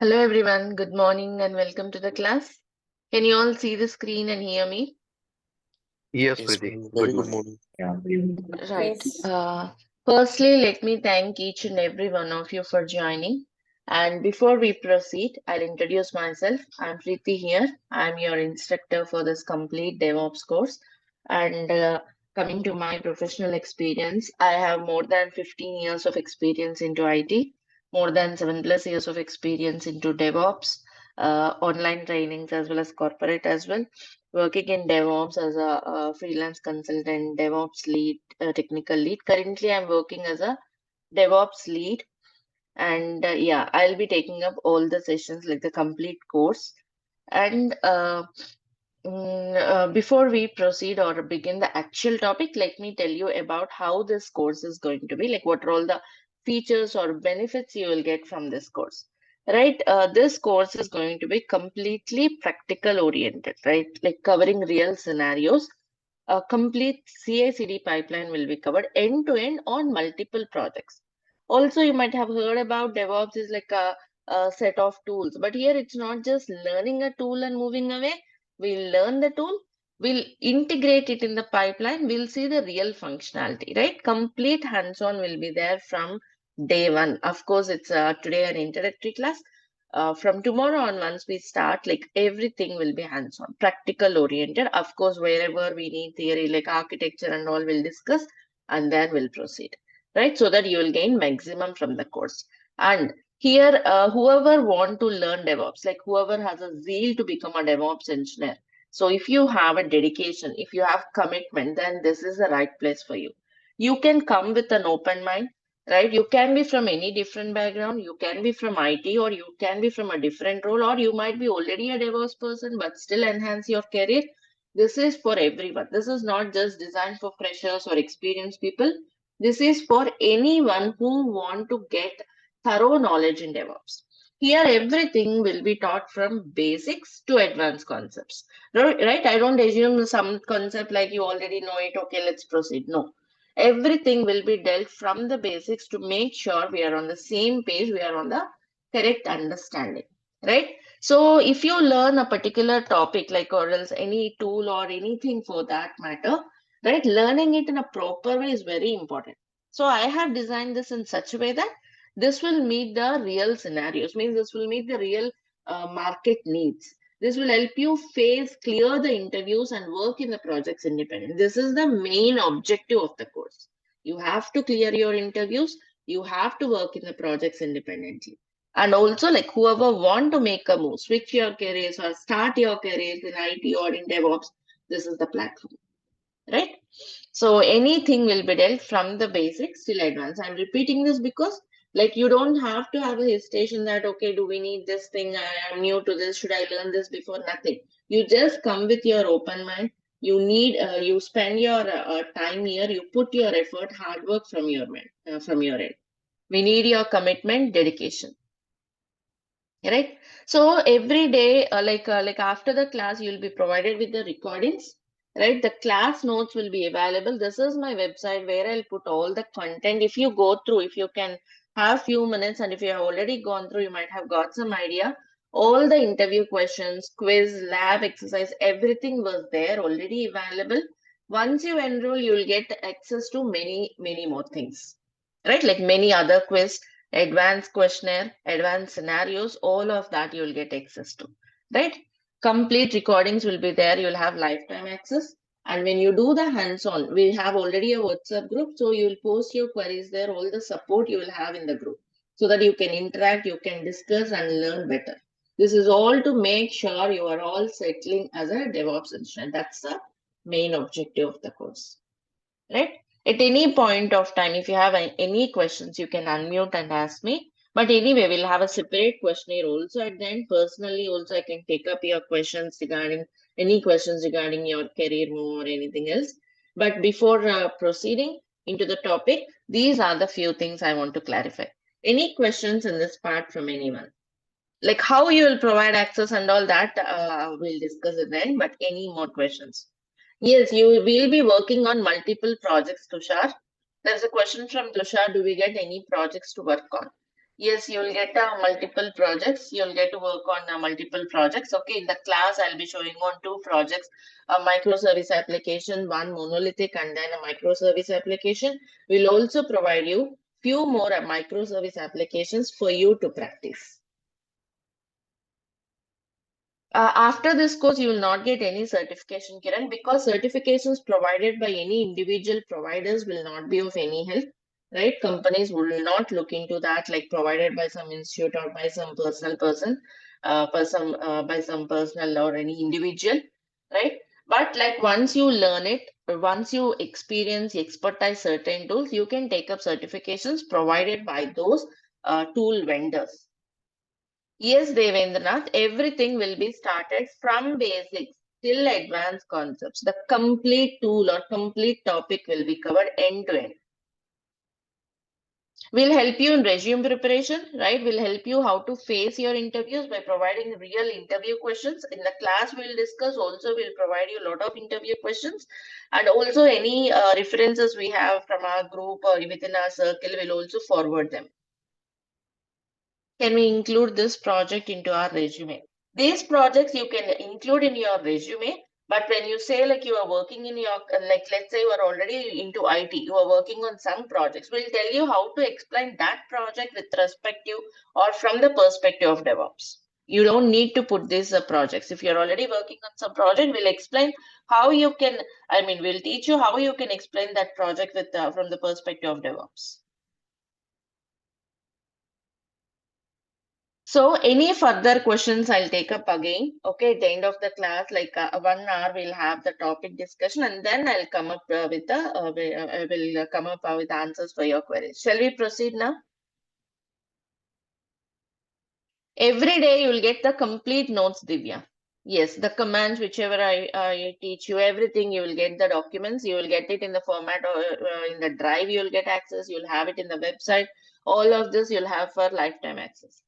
Hello everyone, good morning and welcome to the class. Can you all see the screen and hear me? Yes, Yes, Preeti. very Good good morning. morning. Yeah. Right. Yes. Firstly, let me thank each and every one of you for joining. And before we proceed, I'll introduce myself. I'm Preeti here. I'm your instructor for this complete DevOps course. And coming to my professional experience, I have more than 15 years of experience into IT, more than 7+ years of experience into DevOps, online trainings as well as corporate as well, working in DevOps as a freelance consultant, DevOps lead, technical lead. Currently, I'm working as a DevOps lead, and yeah, I'll be taking up all the sessions like the complete course. And before we proceed or begin the actual topic, let me tell you about how this course is going to be, like what are all the features or benefits you will get from this course. Right, this course is going to be completely practical oriented, right? Like covering real scenarios. A complete CICD pipeline will be covered end to end on multiple projects. Also, you might have heard about DevOps is like a set of tools, but here it's not just learning a tool and moving away. We'll learn the tool, we'll integrate it in the pipeline, we'll see the real functionality, right? Complete hands-on will be there from day one. Of course, it's today an introductory class. From tomorrow on, once we start, like everything will be hands-on, practical oriented. Of course, wherever we need theory, like architecture and all, we'll discuss and then we'll proceed, right? So that you will gain maximum from the course. And here, whoever want to learn DevOps, like whoever has a zeal to become a DevOps engineer. So if you have a dedication, if you have commitment, then this is the right place for you. You can come with an open mind, right? You can be from any different background. You can be from IT or you can be from a different role, or you might be already a DevOps person, but still enhance your career. This is for everyone. This is not just designed for freshers or experienced people. This is for anyone who want to get thorough knowledge in DevOps. Here, everything will be taught from basics to advanced concepts. Right? I don't assume some concept like you already know it. Okay, let's proceed. No. Everything will be dealt from the basics to make sure we are on the same page, we are on the correct understanding. Right? So if you learn a particular topic, like or else any tool or anything for that matter, right? Learning it in a proper way is very important. So I have designed this in such a way that this will meet the real scenarios, means this will meet the real market needs. This will help you clear the interviews and work in the projects independently. This is the main objective of the course. You have to clear your interviews. You have to work in the projects independently. And also, like whoever want to make a move, switch your careers or start your careers in IT or in DevOps, this is the platform, right? So anything will be dealt from the basics till advanced. I'm repeating this because like you don't have to have a hesitation that, okay, do we need this thing? I am new to this. Should I learn this before? Nothing. You just come with your open mind. You spend your time here. You put your effort, hard work from your mind, from your end. We need your commitment, dedication, right? So every day, like after the class, you'll be provided with the recordings, right? The class notes will be available. This is my website where I'll put all the content. If you go through, if you can have few minutes, and if you have already gone through, you might have got some idea. All the interview questions, quiz, lab exercise, everything was there already available. Once you enroll, you'll get access to many more things, right? Like many other quiz, advanced questionnaire, advanced scenarios, all of that you'll get access to, right? Complete recordings will be there. You'll have lifetime access. And when you do the hands-on, we have already a WhatsApp group. So you'll post your queries there, all the support you will have in the group so that you can interact, you can discuss and learn better. This is all to make sure you are all settling as a DevOps engineer. That's the main objective of the course, right? At any point of time, if you have any questions, you can unmute and ask me. But anyway, we'll have a separate questionnaire also at the end. Personally, also, I can take up your questions regarding any questions regarding your career move or anything else. But before proceeding into the topic, these are the few things I want to clarify. Any questions in this part from anyone? Like how you will provide access and all that, we'll discuss it then. But any more questions? Yes, you will be working on multiple projects, Tushar. There's a question from Tushar. Do we get any projects to work on? Yes, you'll get multiple projects. You'll get to work on multiple projects. Okay, in the class, I'll be showing on 2 projects, a microservice application, one monolithic, and then a microservice application. We'll also provide you few more microservice applications for you to practice. After this course, you will not get any certification, Kiran, because certifications provided by any individual providers will not be of any help, right? Companies will not look into that, like provided by some institute or by some personal person, by some personal or any individual, right? But like once you learn it, once you experience, expertise certain tools, you can take up certifications provided by those tool vendors. Yes, Devendranath, everything will be started from basics till advanced concepts. The complete tool or complete topic will be covered end to end. We'll help you in resume preparation, right? We'll help you how to face your interviews by providing real interview questions. In the class, we'll discuss also, we'll provide you a lot of interview questions, and also any references we have from our group or within our circle, we'll also forward them. Can we include this project into our resume? These projects you can include in your resume, but when you say like you are working in your, like let's say you are already into IT, you are working on some projects, we'll tell you how to explain that project with perspective or from the perspective of DevOps. You don't need to put these projects. If you're already working on some project, we'll explain how you can, we'll teach you how you can explain that project with from the perspective of DevOps. So any further questions I'll take up again. Okay, at the end of the class, like 1 hour, we'll have the topic discussion, and then I'll come up with the I will come up with answers for your queries. Shall we proceed now? Every day you'll get the complete notes, Divya. Yes, the commands, whichever I teach you, everything you will get the documents. You will get it in the format or in the drive. You'll get access. You'll have it in the website. All of this you'll have for lifetime access.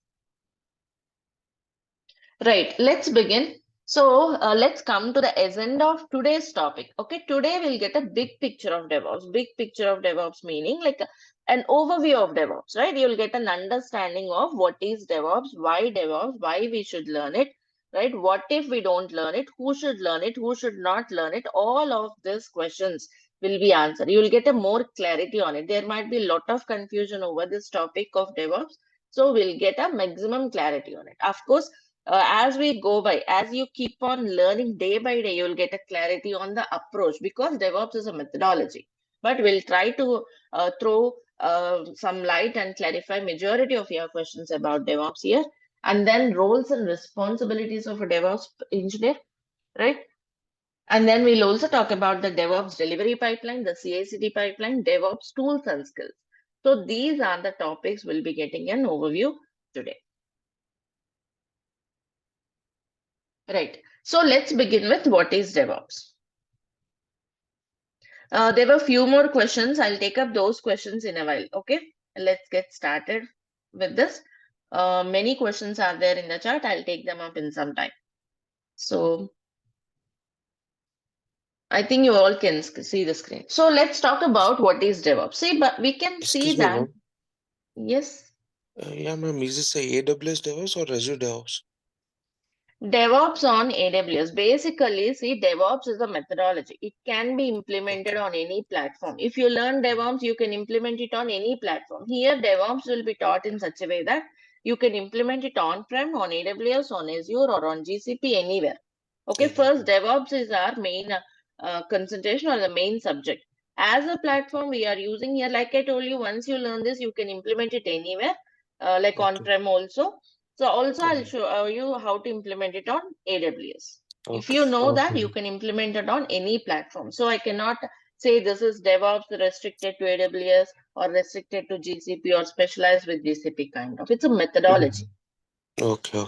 Right, let's begin. So let's come to the agenda of today's topic. Okay, today we'll get a big picture of DevOps. Big picture of DevOps meaning like an overview of DevOps, right? You'll get an understanding of what is DevOps, why we should learn it, right? What if we don't learn it? Who should learn it? Who should not learn it? All of these questions will be answered. You'll get a more clarity on it. There might be a lot of confusion over this topic of DevOps. So we'll get a maximum clarity on it. Of course, as we go by, as you keep on learning day by day, you'll get a clarity on the approach because DevOps is a methodology. But we'll try to throw some light and clarify majority of your questions about DevOps here. And then roles and responsibilities of a DevOps engineer, right? And then we'll also talk about the DevOps delivery pipeline, the CICD pipeline, DevOps tools and skills. So these are the topics we'll be getting an overview today. Right. So let's begin with what is DevOps. There were a few more questions. I'll take up those questions in a while. Okay. Let's get started with this. Many questions are there in the chat. I'll take them up in some time. So I think you all can see the screen. So let's talk about what is DevOps. See, but we can see that. Yes. Yeah, ma'am. Is this a AWS DevOps or Azure DevOps? DevOps on AWS. Basically, see, DevOps is a methodology. It can be implemented on any platform. If you learn DevOps, you can implement it on any platform. Here, DevOps will be taught in such a way that you can implement it on-prem, on AWS, on Azure, or on GCP, anywhere. Okay, first, DevOps is our main concentration or the main subject. As a platform, we are using here, like I told you, once you learn this, you can implement it anywhere, like on-prem also. So also I'll show you how to implement it on AWS. If you know that, you can implement it on any platform. So I cannot say this is DevOps restricted to AWS or restricted to GCP or specialized with GCP kind of. It's a methodology. Okay.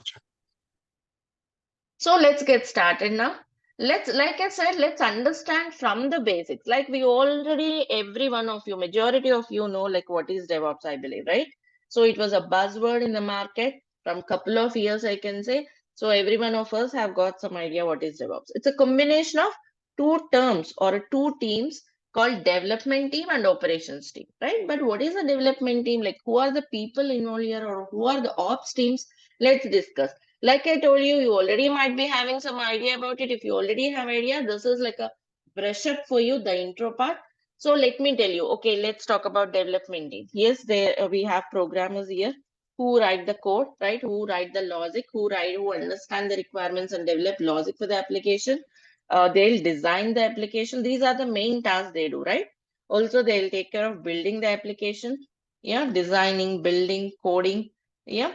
So let's get started now. Like I said, let's understand from the basics. Like we already, every one of you, majority of you know like what is DevOps, I believe, right? So it was a buzzword in the market from couple of years, I can say. So every one of us have got some idea what is DevOps. It's a combination of two terms or two teams called development team and operations team, right? But what is a development team? Like, who are the people involved here, or who are the ops teams? Let's discuss. Like I told you, you already might be having some idea about it. If you already have idea, this is like a brush up for you, the intro part. So let me tell you. Okay, let's talk about development team. Yes, there we have programmers here who write the code, right? Who write the logic, who understand the requirements and develop logic for the application. They'll design the application. These are the main tasks they do, right? Also, they'll take care of building the application. Yeah, designing, building, coding. Yeah.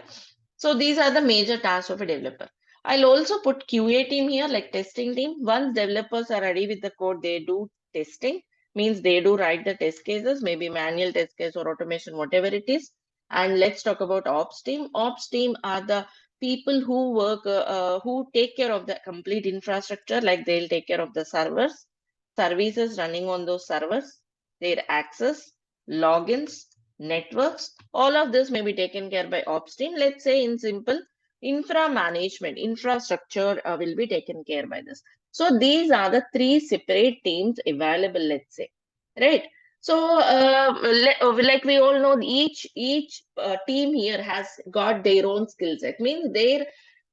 So these are the major tasks of a developer. I'll also put QA team here, like testing team. Once developers are ready with the code, they do testing. Means they do write the test cases, maybe manual test case or automation, whatever it is. And let's talk about ops team. Ops team are the people who work, who take care of the complete infrastructure, like they'll take care of the servers, services running on those servers, their access, logins, networks. All of this may be taken care by ops team. Let's say in simple, infra management, infrastructure will be taken care by this. So these are the three separate teams available, let's say, right? So, like we all know, each team here has got their own skill set. Means their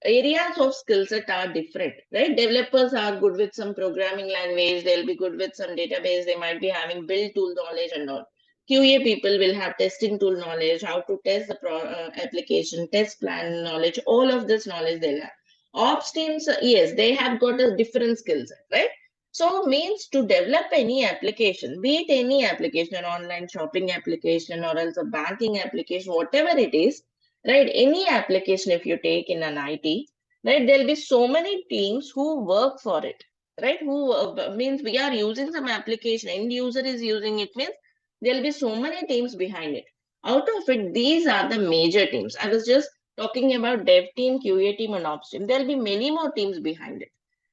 areas of skill set are different, right? Developers are good with some programming language. They'll be good with some database. They might be having build tool knowledge and all. QA people will have testing tool knowledge, how to test the application, test plan knowledge. All of this knowledge they'll have. Ops teams, yes, they have got a different skill set, right? So means to develop any application, be it any application, an online shopping application or else a banking application, whatever it is, right? Any application if you take in an IT, right? There'll be so many teams who work for it, right? Who means we are using some application, end user is using it, means there'll be so many teams behind it. Out of it, these are the major teams. I was just talking about dev team, QA team, and ops team. There'll be many more teams behind it,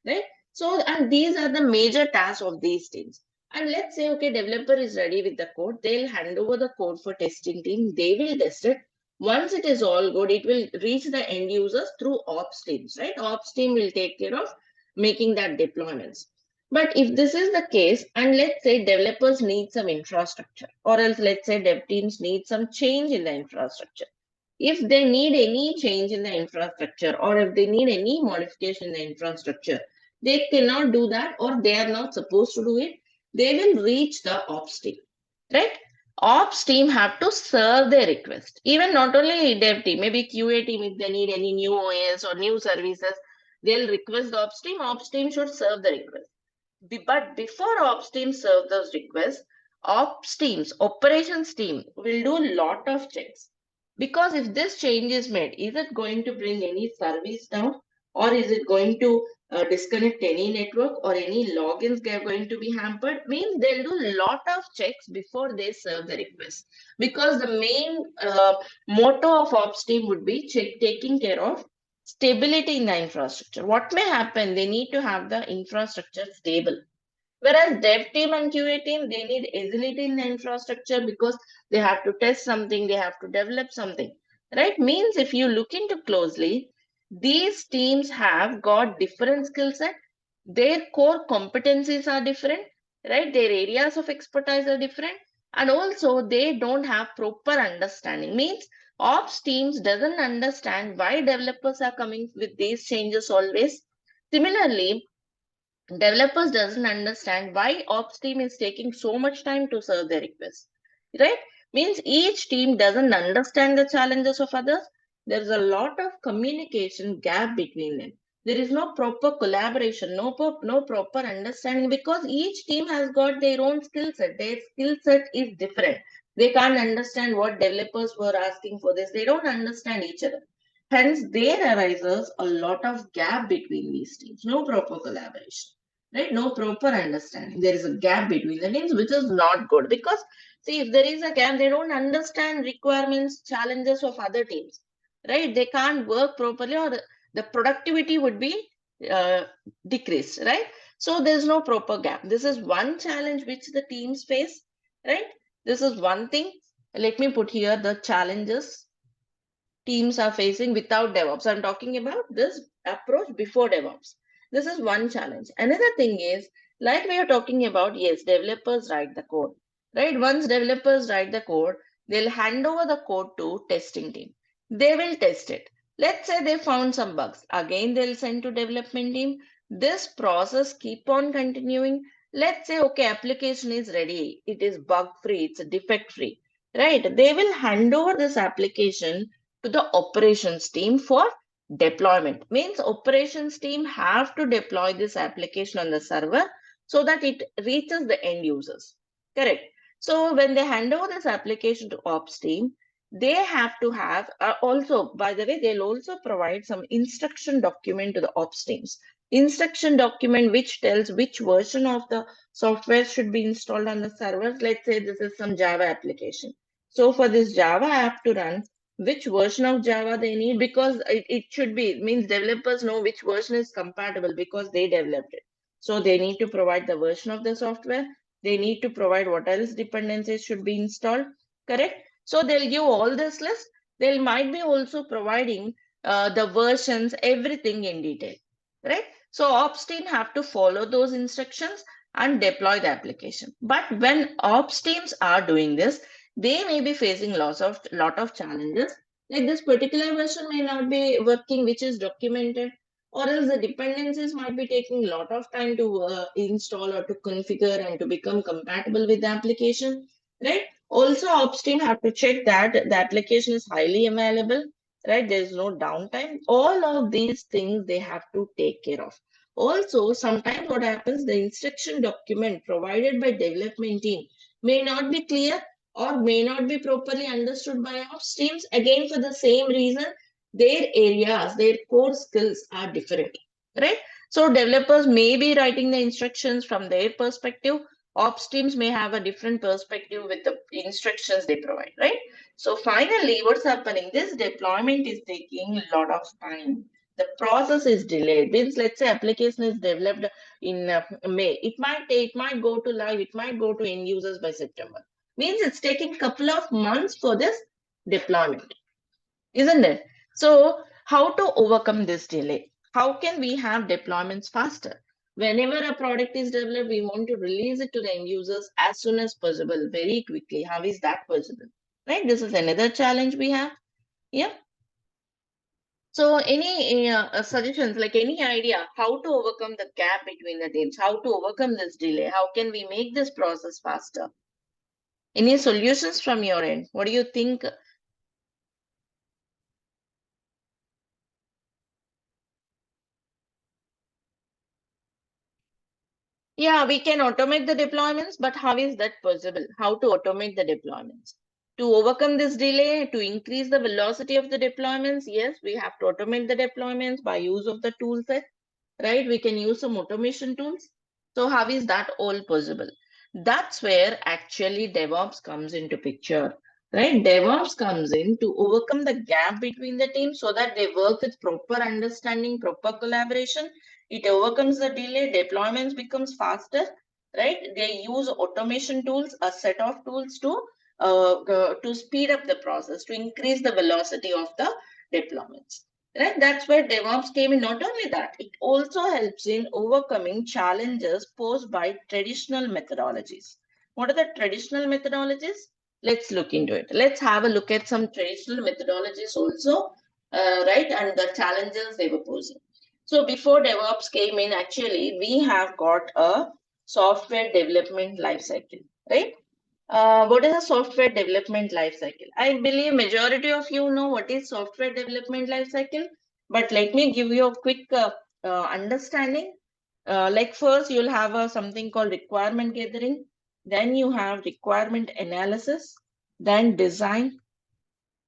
right? So, and these are the major tasks of these teams. And let's say, okay, developer is ready with the code. They'll hand over the code for testing team. They will test it. Once it is all good, it will reach the end users through ops teams, right? Ops team will take care of making that deployments. But if this is the case, and let's say developers need some infrastructure, or else let's say dev teams need some change in the infrastructure. If they need any change in the infrastructure, or if they need any modification in the infrastructure, they cannot do that, or they are not supposed to do it. They will reach the ops team, right? Ops team have to serve their request. Even not only dev team, maybe QA team, if they need any new OS or new services, they'll request the ops team. Ops team should serve the request. But before ops team serve those requests, ops teams, operations team will do a lot of checks. Because if this change is made, is it going to bring any service down, or is it going to disconnect any network, or any logins they are going to be hampered? Means they'll do a lot of checks before they serve the request. Because the main motto of ops team would be taking care of stability in the infrastructure. What may happen? They need to have the infrastructure stable. Whereas dev team and QA team, they need agility in the infrastructure because they have to test something, they have to develop something, right? Means if you look into closely, these teams have got different skill set. Their core competencies are different, right? Their areas of expertise are different, and also they don't have proper understanding. Means ops teams doesn't understand why developers are coming with these changes always. Similarly, developers doesn't understand why ops team is taking so much time to serve their request, right? Means each team doesn't understand the challenges of others. There's a lot of communication gap between them. There is no proper collaboration, no proper understanding, because each team has got their own skill set. Their skill set is different. They can't understand what developers were asking for this. They don't understand each other. Hence, there arises a lot of gap between these teams. No proper collaboration, right? No proper understanding. There is a gap between the teams, which is not good, because see, if there is a gap, they don't understand requirements, challenges of other teams, right? They can't work properly, or the productivity would be uh, decreased, right? So there's no proper gap. This is one challenge which the teams face, right? This is one thing. Let me put here the challenges teams are facing without DevOps. I'm talking about this approach before DevOps. This is one challenge. Another thing is Like we are talking about, yes, developers write the code, right? Once developers write the code, they'll hand over the code to testing team. They will test it. Let's say they found some bugs. Again, they'll send to development team. This process keep on continuing. Let's say, okay, application is ready. It is bug free. It's defect free, right? They will hand over this application to the operations team for deployment. Means operations team have to deploy this application on the server so that it reaches the end users. Correct. So when they hand over this application to ops team, they have to have also, by the way, they'll also provide some instruction document to the ops teams. Instruction document which tells which version of the software should be installed on the servers. Let's say this is some Java application. So for this Java app to run, which version of Java they need, because it should be, means developers know which version is compatible because they developed it. So they need to provide the version of the software. They need to provide what else dependencies should be installed. Correct. So they'll give all this list. They might be also providing the versions, everything in detail. Right. So ops team have to follow those instructions and deploy the application. But when ops teams are doing this, they may be facing lot of challenges. Like this particular version may not be working, which is documented, or else the dependencies might be taking a lot of time to install or to configure and to become compatible with the application, right? Also, ops team have to check that the application is highly available, right? There is no downtime. All of these things they have to take care of. Also, sometimes what happens, the instruction document provided by development team may not be clear or may not be properly understood by ops teams. Again, for the same reason, their areas, their core skills are different, right? So developers may be writing the instructions from their perspective. Ops teams may have a different perspective with the instructions they provide, right? So finally, what's happening? This deployment is taking a lot of time. The process is delayed. Means, let's say application is developed in May. It might go to live. It might go to end users by September. Means it's taking a couple of months for this deployment, isn't it? So, how to overcome this delay? How can we have deployments faster? Whenever a product is developed, we want to release it to the end users as soon as possible, very quickly. How is that possible? Right? This is another challenge we have. Yeah. So, any suggestions, like any idea how to overcome the gap between the teams? How to overcome this delay? How can we make this process faster? Any solutions from your end? What do you think? Yeah, we can automate the deployments, but how is that possible? How to automate the deployments? To overcome this delay, to increase the velocity of the deployments, yes, we have to automate the deployments by use of the tool set, right? We can use some automation tools. So how is that all possible? That's where actually DevOps comes into picture, right? DevOps comes in to overcome the gap between the teams so that they work with proper understanding, proper collaboration. It overcomes the delay, deployments becomes faster, right? They use automation tools, a set of tools to speed up the process, to increase the velocity of the deployments. Right, that's where DevOps came in. Not only that, it also helps in overcoming challenges posed by traditional methodologies. What are the traditional methodologies? Let's look into it. Let's have a look at some traditional methodologies also, right, and the challenges they were posing. So before DevOps came in, actually, we have got a software development lifecycle, right? What is a software development lifecycle? I believe majority of you know what is software development lifecycle, but let me give you a quick understanding. Like first, you'll have something called requirement gathering, then you have requirement analysis, then design,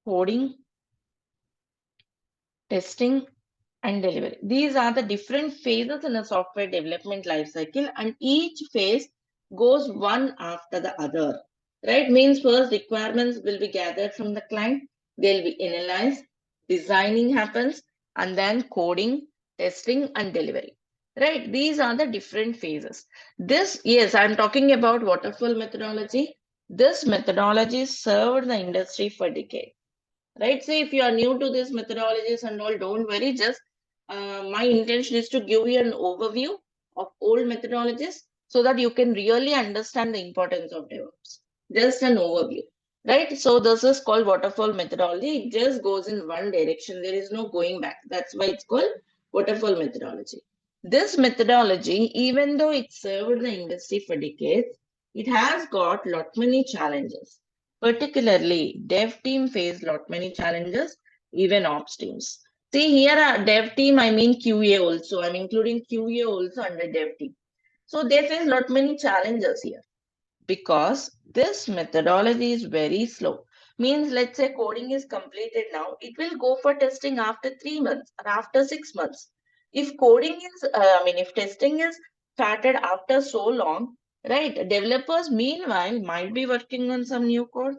coding, testing, and delivery. These are the different phases in a software development lifecycle, and each phase goes one after the other. Right? Means first requirements will be gathered from the client, they'll be analyzed, designing happens, and then coding, testing, and delivery. Right? These are the different phases. This, yes, I'm talking about waterfall methodology. This methodology served the industry for decades, right? So if you are new to these methodologies and all, don't worry. Just my intention is to give you an overview of old methodologies. so that you can really understand the importance of DevOps. Just an overview, right? So this is called waterfall methodology. It just goes in one direction. There is no going back. That's why it's called waterfall methodology. This methodology, even though it served the industry for decades, it has got lot many challenges. Particularly, dev team face lot many challenges, even ops teams. See here, dev team, I mean QA also. I'm including QA also under dev team. So they face lot many challenges here because this methodology is very slow. Means let's say coding is completed now, it will go for testing after 3 months or after 6 months. If coding is, if testing is started after so long, right? Developers meanwhile might be working on some new code.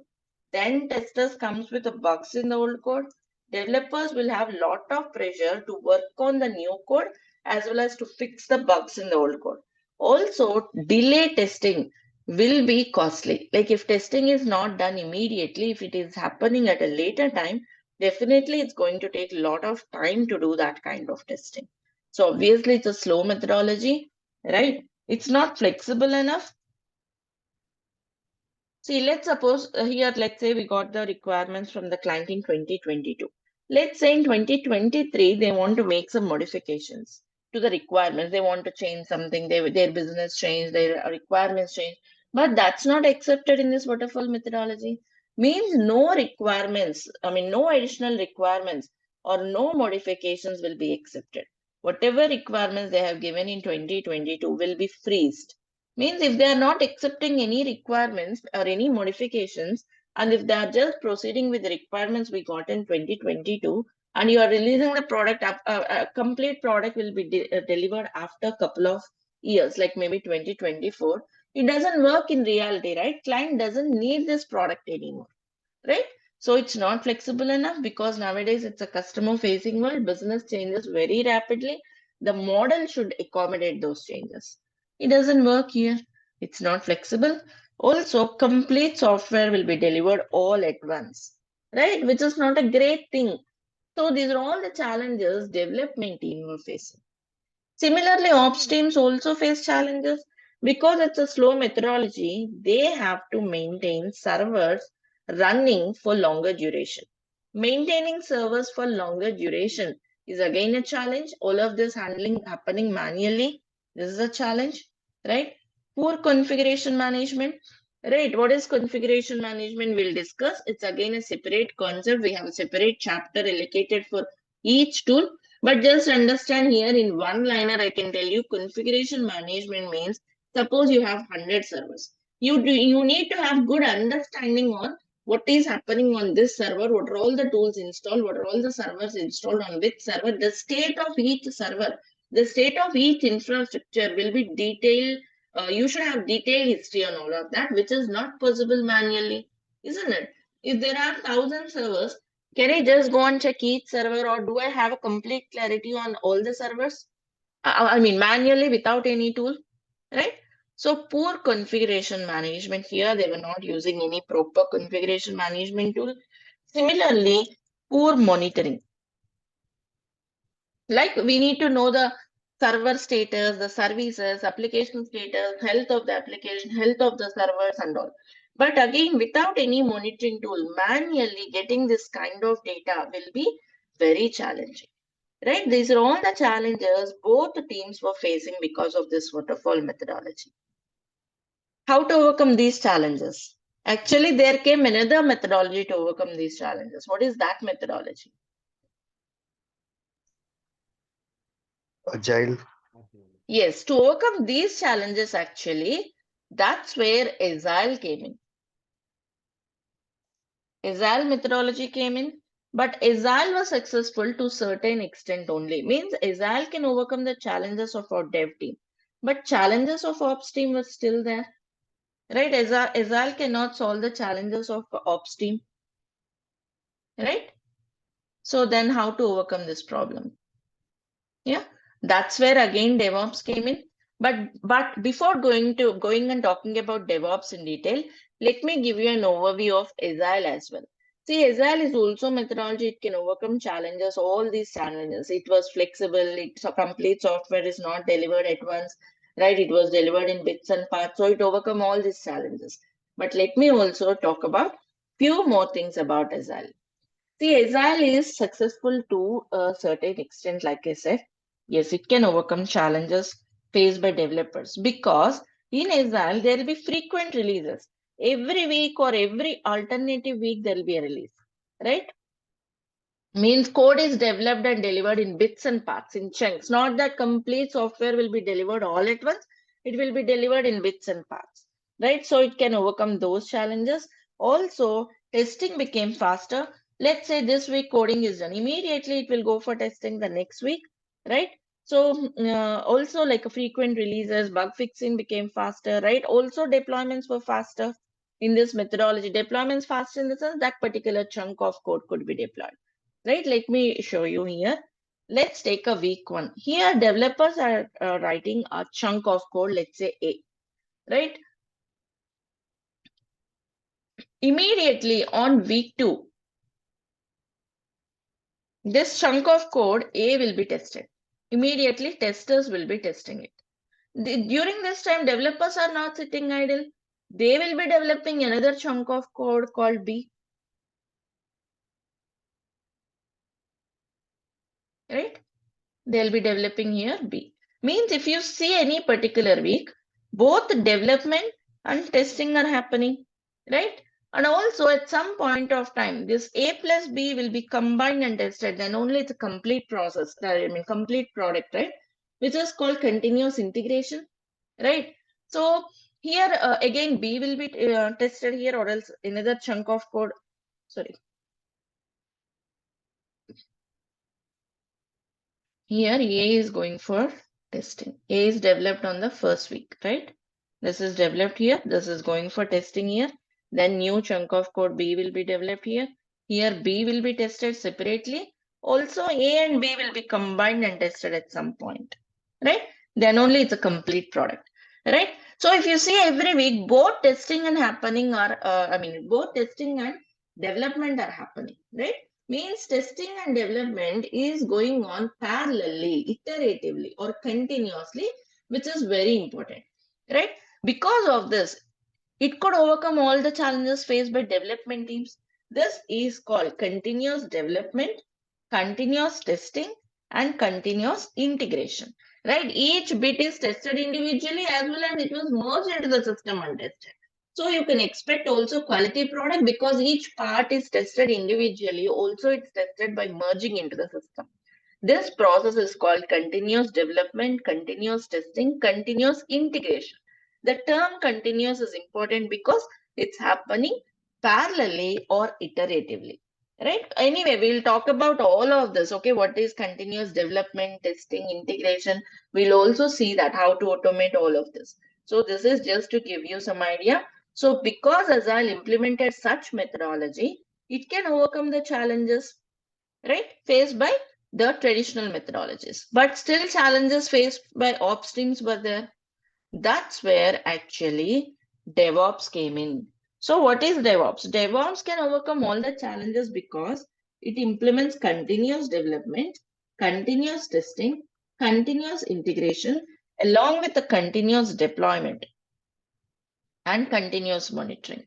Then testers comes with the bugs in the old code. Developers will have lot of pressure to work on the new code as well as to fix the bugs in the old code. Also, delay testing will be costly. Like if testing is not done immediately, if it is happening at a later time, definitely it's going to take a lot of time to do that kind of testing. So obviously it's a slow methodology, right? It's not flexible enough. See, let's suppose here, let's say we got the requirements from the client in 2022. Let's say in 2023, they want to make some modifications to the requirements. They want to change something, their business change, their requirements change. But that's not accepted in this waterfall methodology. Means no requirements, no additional requirements or no modifications will be accepted. Whatever requirements they have given in 2022 will be freezed. Means if they are not accepting any requirements or any modifications, and if they are just proceeding with the requirements we got in 2022, and you are releasing the product, a complete product will be delivered after a couple of years, like maybe 2024. It doesn't work in reality, right? Client doesn't need this product anymore, right? So it's not flexible enough because nowadays it's a customer facing world. Business changes very rapidly. The model should accommodate those changes. It doesn't work here. It's not flexible. Also, complete software will be delivered all at once, right? Which is not a great thing. So these are all the challenges development team will face. Similarly, ops teams also face challenges because it's a slow methodology. They have to maintain servers running for longer duration. Maintaining servers for longer duration is again a challenge. All of this handling happening manually. This is a challenge, right? Poor configuration management. Right, what is configuration management? We'll discuss. It's again a separate concept. We have a separate chapter allocated for each tool. But just understand here in one liner, I can tell you configuration management means suppose you have 100 servers. You need to have good understanding on what is happening on this server, what are all the tools installed, what are all the servers installed on which server, the state of each server, the state of each infrastructure will be detailed. You should have detailed history on all of that, which is not possible manually, isn't it? If there are 1,000 servers, can I just go and check each server, or do I have a complete clarity on all the servers? Manually without any tool, right? So poor configuration management here, they were not using any proper configuration management tool. Similarly, poor monitoring. Like we need to know the server status, the services, application status, health of the application, health of the servers and all. But again, without any monitoring tool, manually getting this kind of data will be very challenging. Right? These are all the challenges both the teams were facing because of this waterfall methodology. How to overcome these challenges? Actually, there came another methodology to overcome these challenges. What is that methodology? Agile. Yes, to overcome these challenges, actually, that's where Agile came in. Agile methodology came in, but Agile was successful to certain extent only. Means Agile can overcome the challenges of our dev team, but challenges of ops team were still there. Right? Agile cannot solve the challenges of ops team. Right? So then how to overcome this problem? Yeah, that's where again DevOps came in. But before going and talking about DevOps in detail, let me give you an overview of Agile as well. See, Agile is also methodology. It can overcome challenges, all these challenges. It was flexible. Complete software is not delivered at once. right? It was delivered in bits and parts, so it overcome all these challenges. But let me also talk about few more things about Agile. See, Agile is successful to a certain extent, like I said. Yes, it can overcome challenges faced by developers because in Agile there will be frequent releases. Every week or every alternative week there will be a release, right? Means code is developed and delivered in bits and parts, in chunks. Not that complete software will be delivered all at once. It will be delivered in bits and parts, right? So it can overcome those challenges. Also, testing became faster. Let's say this week coding is done. Immediately it will go for testing the next week, right? So also like frequent releases, bug fixing became faster, right? Also deployments were faster in this methodology. Deployments faster in the sense that particular chunk of code could be deployed, right? Let me show you here. Let's take a week one. Here, developers are writing a chunk of code, let's say A, right? Immediately on week two, this chunk of code A will be tested. Immediately, testers will be testing it. During this time, developers are not sitting idle. They will be developing another chunk of code called B, right? They'll be developing here B. Means if you see any particular week, both development and testing are happening, right? And also at some point of time, this A plus B will be combined and tested. Then only it's a complete process, I mean complete product, right? Which is called continuous integration, right? So here again B will be tested here, or else another chunk of code. Sorry. Here A is going for testing. A is developed on the first week, right? This is developed here. This is going for testing here. Then new chunk of code B will be developed here. Here B will be tested separately. Also A and B will be combined and tested at some point, right? Then only it's a complete product, right? So if you see every week, both testing and happening are, both testing and development are happening, right? Means testing and development is going on parallelly, iteratively, or continuously, which is very important, right? Because of this, it could overcome all the challenges faced by development teams. This is called continuous development, continuous testing, and continuous integration, right? Each bit is tested individually as well as it was merged into the system and tested. So you can expect also quality product because each part is tested individually. Also, it's tested by merging into the system. This process is called continuous development, continuous testing, continuous integration. The term continuous is important because it's happening parallelly or iteratively. Right? Anyway, we'll talk about all of this. Okay, what is continuous development, testing, integration? We'll also see that how to automate all of this. So this is just to give you some idea. So because Agile implemented such methodology, it can overcome the challenges, right, faced by the traditional methodologies. But still challenges faced by ops teams were there. That's where actually DevOps came in. So what is DevOps? DevOps can overcome all the challenges because it implements continuous development, continuous testing, continuous integration, along with the continuous deployment and continuous monitoring.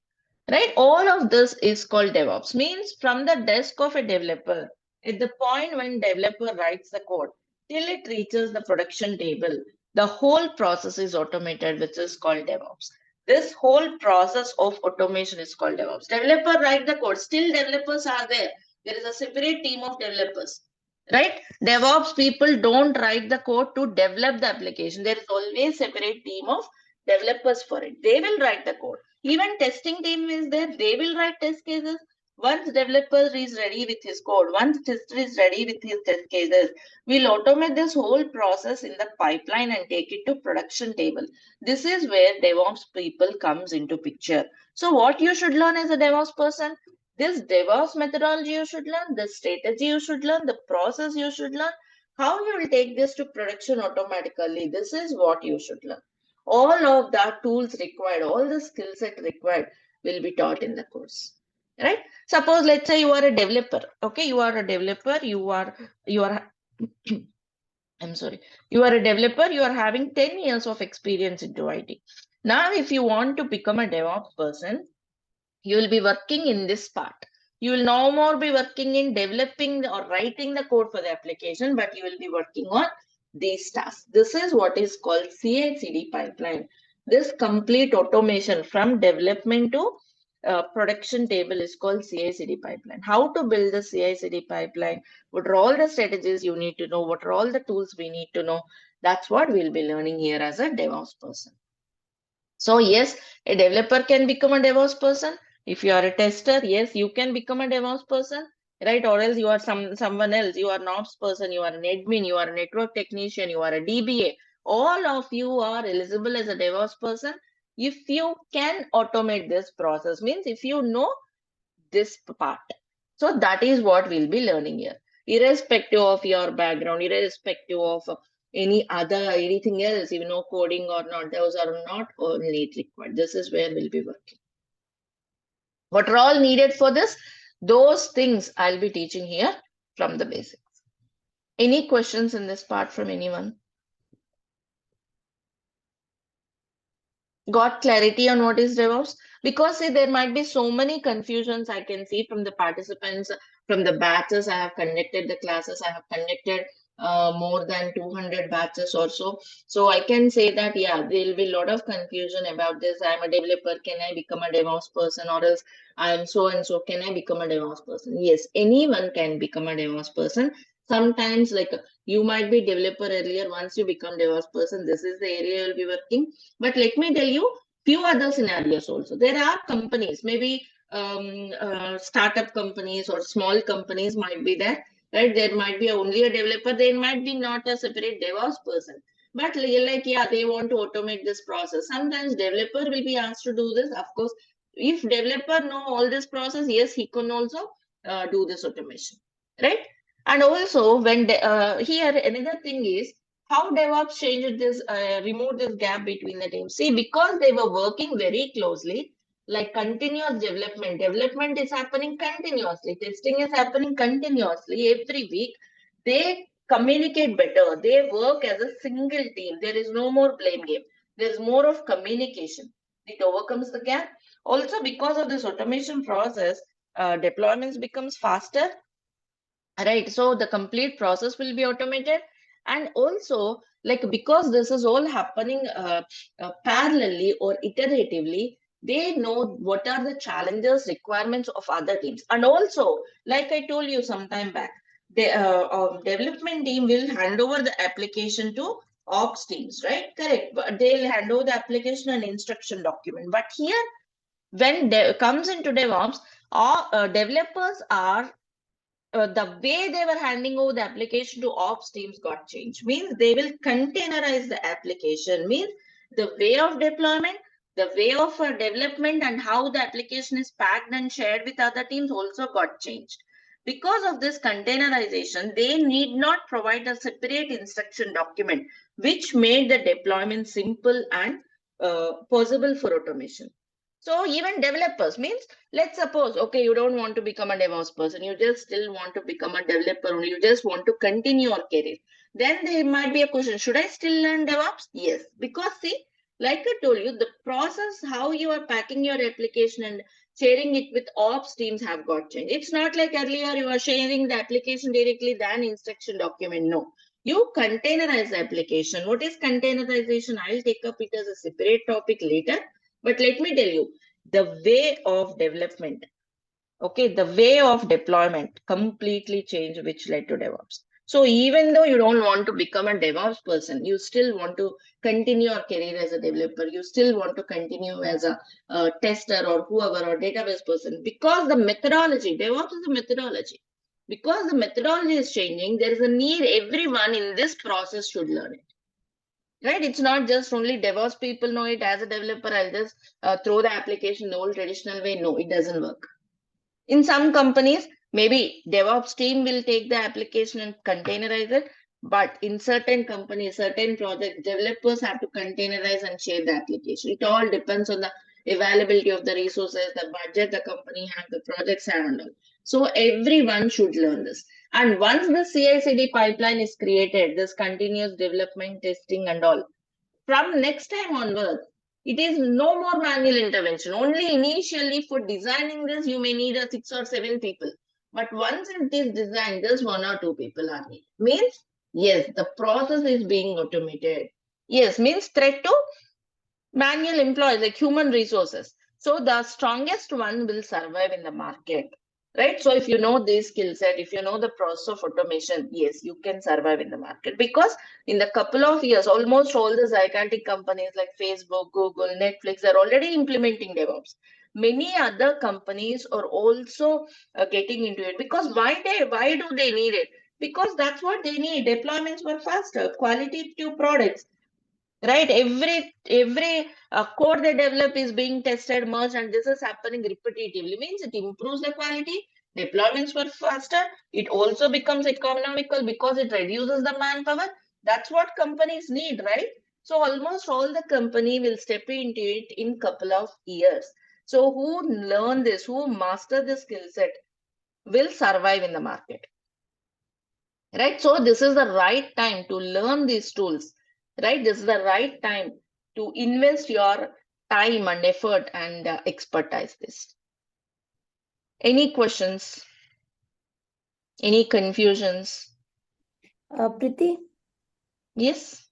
Right? All of this is called DevOps. Means from the desk of a developer, at the point when developer writes the code, till it reaches the production table, the whole process is automated, which is called DevOps. This whole process of automation is called DevOps. Developer write the code, still developers are there. There is a separate team of developers. Right? DevOps people don't write the code to develop the application. There is always separate team of developers for it. They will write the code. Even testing team is there. They will write test cases. Once developer is ready with his code, once tester is ready with his test cases, we'll automate this whole process in the pipeline and take it to production table. This is where DevOps people comes into picture. So what you should learn as a DevOps person? This DevOps methodology you should learn, the strategy you should learn, the process you should learn, how you will take this to production automatically. This is what you should learn. All of the tools required, all the skill set required will be taught in the course, right? Suppose let's say you are a developer. Okay, you are a developer, you are I'm sorry, you are a developer, you are having 10 years of experience into IT. Now, if you want to become a DevOps person, you will be working in this part. You will no more be working in developing or writing the code for the application, but you will be working on these tasks. This is what is called CI/CD pipeline. This complete automation from development to production table is called CI/CD pipeline. How to build the CI/CD pipeline? What are all the strategies you need to know? What are all the tools we need to know? That's what we'll be learning here as a DevOps person. So yes, a developer can become a DevOps person. If you are a tester, yes, you can become a DevOps person, right? Or else you are someone else. You are an ops person, you are an admin, you are a network technician, you are a DBA. All of you are eligible as a DevOps person if you can automate this process. Means if you know this part. So that is what we'll be learning here. Irrespective of your background, irrespective of anything else, you know, coding or not, those are not only required. This is where we'll be working. What are all needed for this? Those things I'll be teaching here from the basics. Any questions in this part from anyone? Got clarity on what is DevOps? Because see, there might be so many confusions I can see from the participants, from the batches I have conducted the classes. I have conducted more than 200 batches or so. So I can say that, yeah, there will be a lot of confusion about this. I'm a developer. Can I become a DevOps person? Or else I'm so and so. Can I become a DevOps person? Yes, anyone can become a DevOps person. Sometimes, like you might be developer earlier. Once you become DevOps person, this is the area you'll be working. But let me tell you few other scenarios also. There are companies, maybe startup companies or small companies might be there, right? There might be only a developer. There might be not a separate DevOps person. But like, yeah, they want to automate this process. Sometimes developer will be asked to do this. Of course, if developer know all this process, yes, he can also do this automation, right? And also when here another thing is how DevOps changed this, removed this gap between the teams. See, because they were working very closely, like continuous development. Development is happening continuously. Testing is happening continuously every week. They communicate better. They work as a single team. There is no more blame game. There's more of communication. It overcomes the gap. Also, because of this automation process, deployments becomes faster, right? So the complete process will be automated. And also, like, because this is all happening parallelly or iteratively, they know what are the challenges, requirements of other teams. And also, like I told you some time back, the development team will hand over the application to ops teams, right? Correct. But they'll hand over the application and instruction document. But here, when comes into DevOps, all developers are the way they were handing over the application to ops teams got changed. Means they will containerize the application. Means the way of deployment, the way of development, and how the application is packed and shared with other teams also got changed. Because of this containerization, they need not provide a separate instruction document, which made the deployment simple and possible for automation. So even developers, means, let's suppose, okay, you don't want to become a DevOps person, you just still want to become a developer only, you just want to continue your career. Then there might be a question, should I still learn DevOps? Yes, because see, like I told you, the process, how you are packing your application and sharing it with ops teams have got changed. It's not like earlier you are sharing the application directly than instruction document. No, you containerize the application. What is containerization? I'll take up it as a separate topic later. But let me tell you, the way of development, okay, the way of deployment completely changed, which led to DevOps. So even though you don't want to become a DevOps person, you still want to continue your career as a developer. You still want to continue as a tester or whoever or database person, because the methodology, DevOps is a methodology. Because the methodology is changing, there is a need everyone in this process should learn it. Right? It's not just only DevOps people know it. As a developer, I'll just throw the application the old traditional way. No, it doesn't work. In some companies, maybe DevOps team will take the application and containerize it. But in certain companies, certain projects, developers have to containerize and share the application. It all depends on the availability of the resources, the budget the company has, the projects have and all. So everyone should learn this. And once the CI/CD pipeline is created, this continuous development, testing and all, from next time onwards, it is no more manual intervention. Only initially for designing this, you may need a 6 or 7 people. But once it is designed, just 1 or 2 people are needed. Means, yes, the process is being automated. Yes, means threat to manual employees, like human resources. So the strongest one will survive in the market, right? So if you know this skill set, if you know the process of automation, yes, you can survive in the market, because in the couple of years, almost all the gigantic companies like Facebook, Google, Netflix are already implementing DevOps. Many other companies are also getting into it, because why do they need it? Because that's what they need. Deployments were faster, qualitative products, right? Every code they develop is being tested, merged, and this is happening repetitively. Means it improves the quality, deployments were faster, it also becomes economical because it reduces the manpower. That's what companies need, right? So almost all the company will step into it in couple of years. So who learn this, who master the skill set, will survive in the market, right? So this is the right time to learn these tools, right? This is the right time to invest your time and effort and expertise this. Any questions, any confusions? Priti, Yes,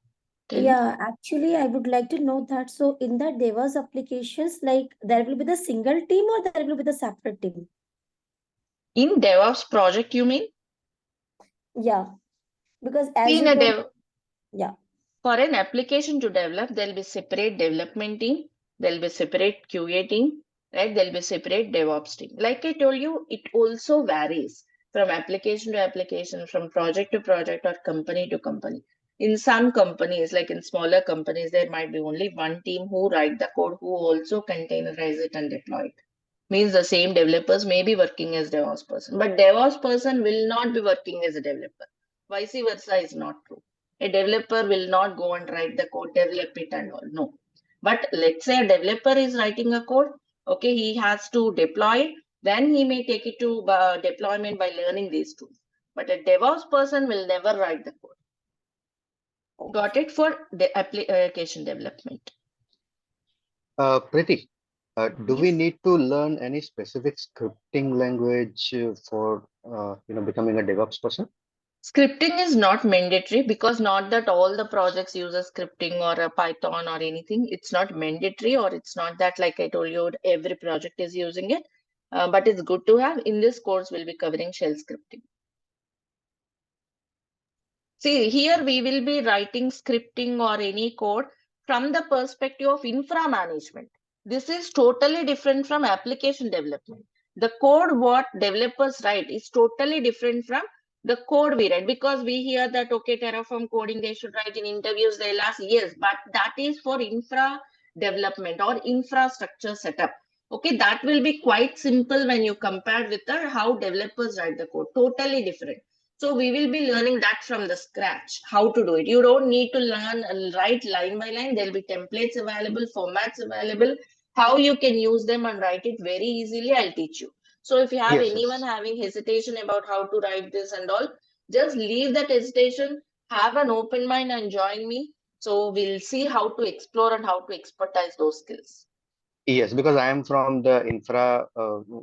tell me. yeah, actually, I would like to know that. So, in the DevOps applications, like there will be the single team or there will be the separate team? In DevOps project, you mean? Yeah, because See, as in you a told, dev yeah. for an application to develop, there'll be separate development team, there'll be separate QA team, right? There'll be separate DevOps team. Like I told you, it also varies from application to application, from project to project, or company to company. In some companies, like in smaller companies, there might be only one team who write the code, who also containerize it and deploy it. Means the same developers may be working as DevOps person, but DevOps person will not be working as a developer. Vice versa is not true. A developer will not go and write the code, develop it and all. No. But let's say a developer is writing a code, okay, he has to deploy it, then he may take it to deployment by learning these tools. But a DevOps person will never write the code. Got it? For the application development. Priti, do we Yes. need to learn any specific scripting language for becoming a DevOps person? Scripting is not mandatory, because not that all the projects use a scripting or a Python or anything. It's not mandatory, or it's not that, like I told you, every project is using it. But it's good to have. In this course, we'll be covering shell scripting. See, here we will be writing scripting or any code from the perspective of infra management. This is totally different from application development. The code what developers write is totally different from the code we write, because we hear that, okay, Terraform coding they should write in interviews, they'll ask, yes, but that is for infra development or infrastructure setup. Okay, that will be quite simple when you compare with the how developers write the code, totally different. So we will be learning that from the scratch, how to do it. You don't need to learn write line by line. There'll be templates available, formats available, how you can use them and write it very easily. I'll teach you. So if you have Yes, anyone yes. having hesitation about how to write this and all, just leave that hesitation, have an open mind and join me. So we'll see how to explore and how to expertise those skills. Yes, because I am from the infra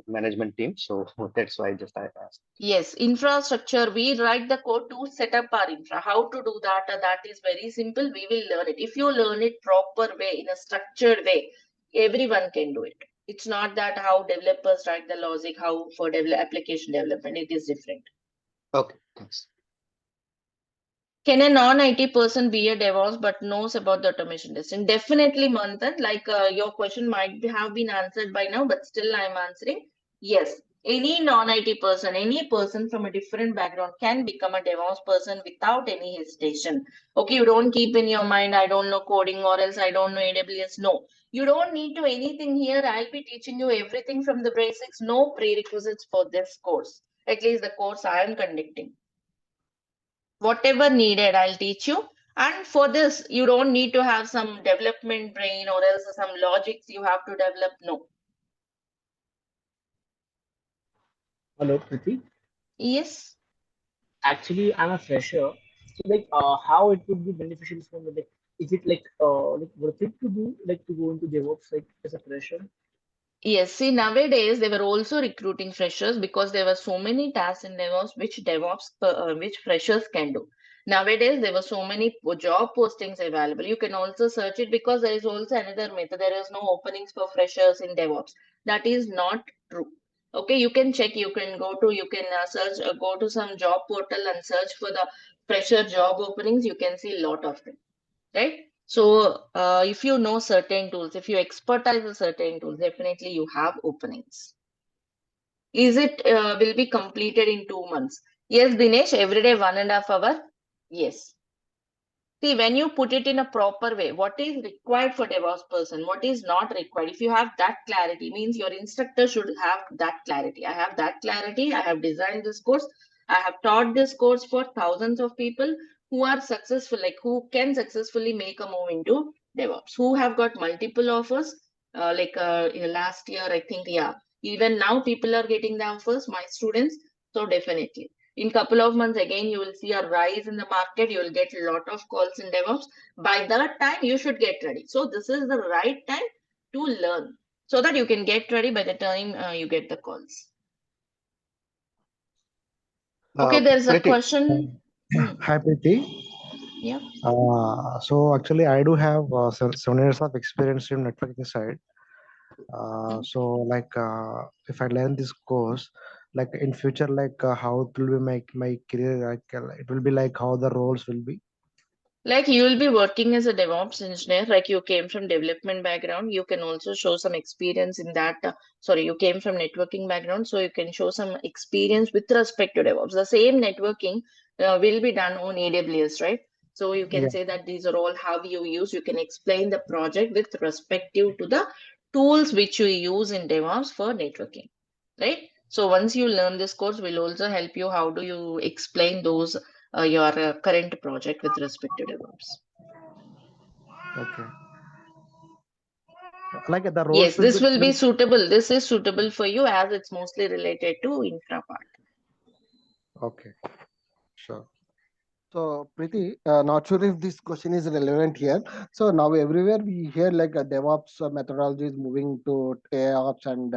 management team, so that's why I asked. Yes, infrastructure, we write the code to set up our infra. How to do that? That is very simple. We will learn it. If you learn it proper way, in a structured way, everyone can do it. It's not that how developers write the logic, how for application development, it is different. Okay, thanks. Can a non-IT person be a DevOps but knows about the automation testing? Definitely, Manthan. Like your question might have been answered by now, but still I'm answering. Yes, any non-IT person, any person from a different background can become a DevOps person without any hesitation. Okay, you don't keep in your mind, I don't know coding or else I don't know AWS. No, you don't need to anything here. I'll be teaching you everything from the basics. No prerequisites for this course. At least the course I am conducting. Whatever needed, I'll teach you. And for this, you don't need to have some development brain or else some logics you have to develop. No. Hello, Priti. Yes. Actually, I'm a fresher. So, like, how it would be beneficial for me? Like, is it like worth it to do, like, to go into DevOps, like, as a fresher? Yes, see, nowadays they were also recruiting freshers because there were so many tasks in DevOps which freshers can do. Nowadays there were so many job postings available. You can also search it because there is also another method. There is no openings for freshers in DevOps. That is not true. Okay, you can check. You can search. Go to some job portal and search for the fresher job openings. You can see a lot of them, right? So if you know certain tools, if you expertise a certain tool, definitely you have openings. Is it will be completed in 2 months? Yes, Dinesh, every day 1.5 hours. Yes. See, when you put it in a proper way, what is required for DevOps person, what is not required, if you have that clarity, means your instructor should have that clarity. I have that clarity. I have designed this course. I have taught this course for thousands of people who are successful, like who can successfully make a move into DevOps, who have got multiple offers. Last year, I think, yeah, even now people are getting the offers, my students. So definitely in couple of months again you will see a rise in the market. You will get a lot of calls in DevOps. By that time you should get ready. So this is the right time to learn so that you can get ready by the time you get the calls. Okay, there's a Pretty. question. Hi, Preeti. Yeah. So actually, I do have 7 years of experience in networking side. So if I learn this course, like in future, how it will be my career, it will be like how the roles will be. Like you will be working as a DevOps engineer, like you came from development background, you can also show some experience in that. Sorry, you came from networking background, so you can show some experience with respect to DevOps. The same networking will be done on AWS, right? So you can Yeah. say that these are all how you use. You can explain the project with respective to the tools which you use in DevOps for networking, right? So once you learn this course, will also help you how do you explain those your current project with respect to DevOps. Okay. Like the roles Yes, will be this will be different. suitable. This is suitable for you as it's mostly related to infra part. Okay. Sure. So, Preeti, not sure if this question is relevant here. So now everywhere we hear like a DevOps methodology is moving to AIOps and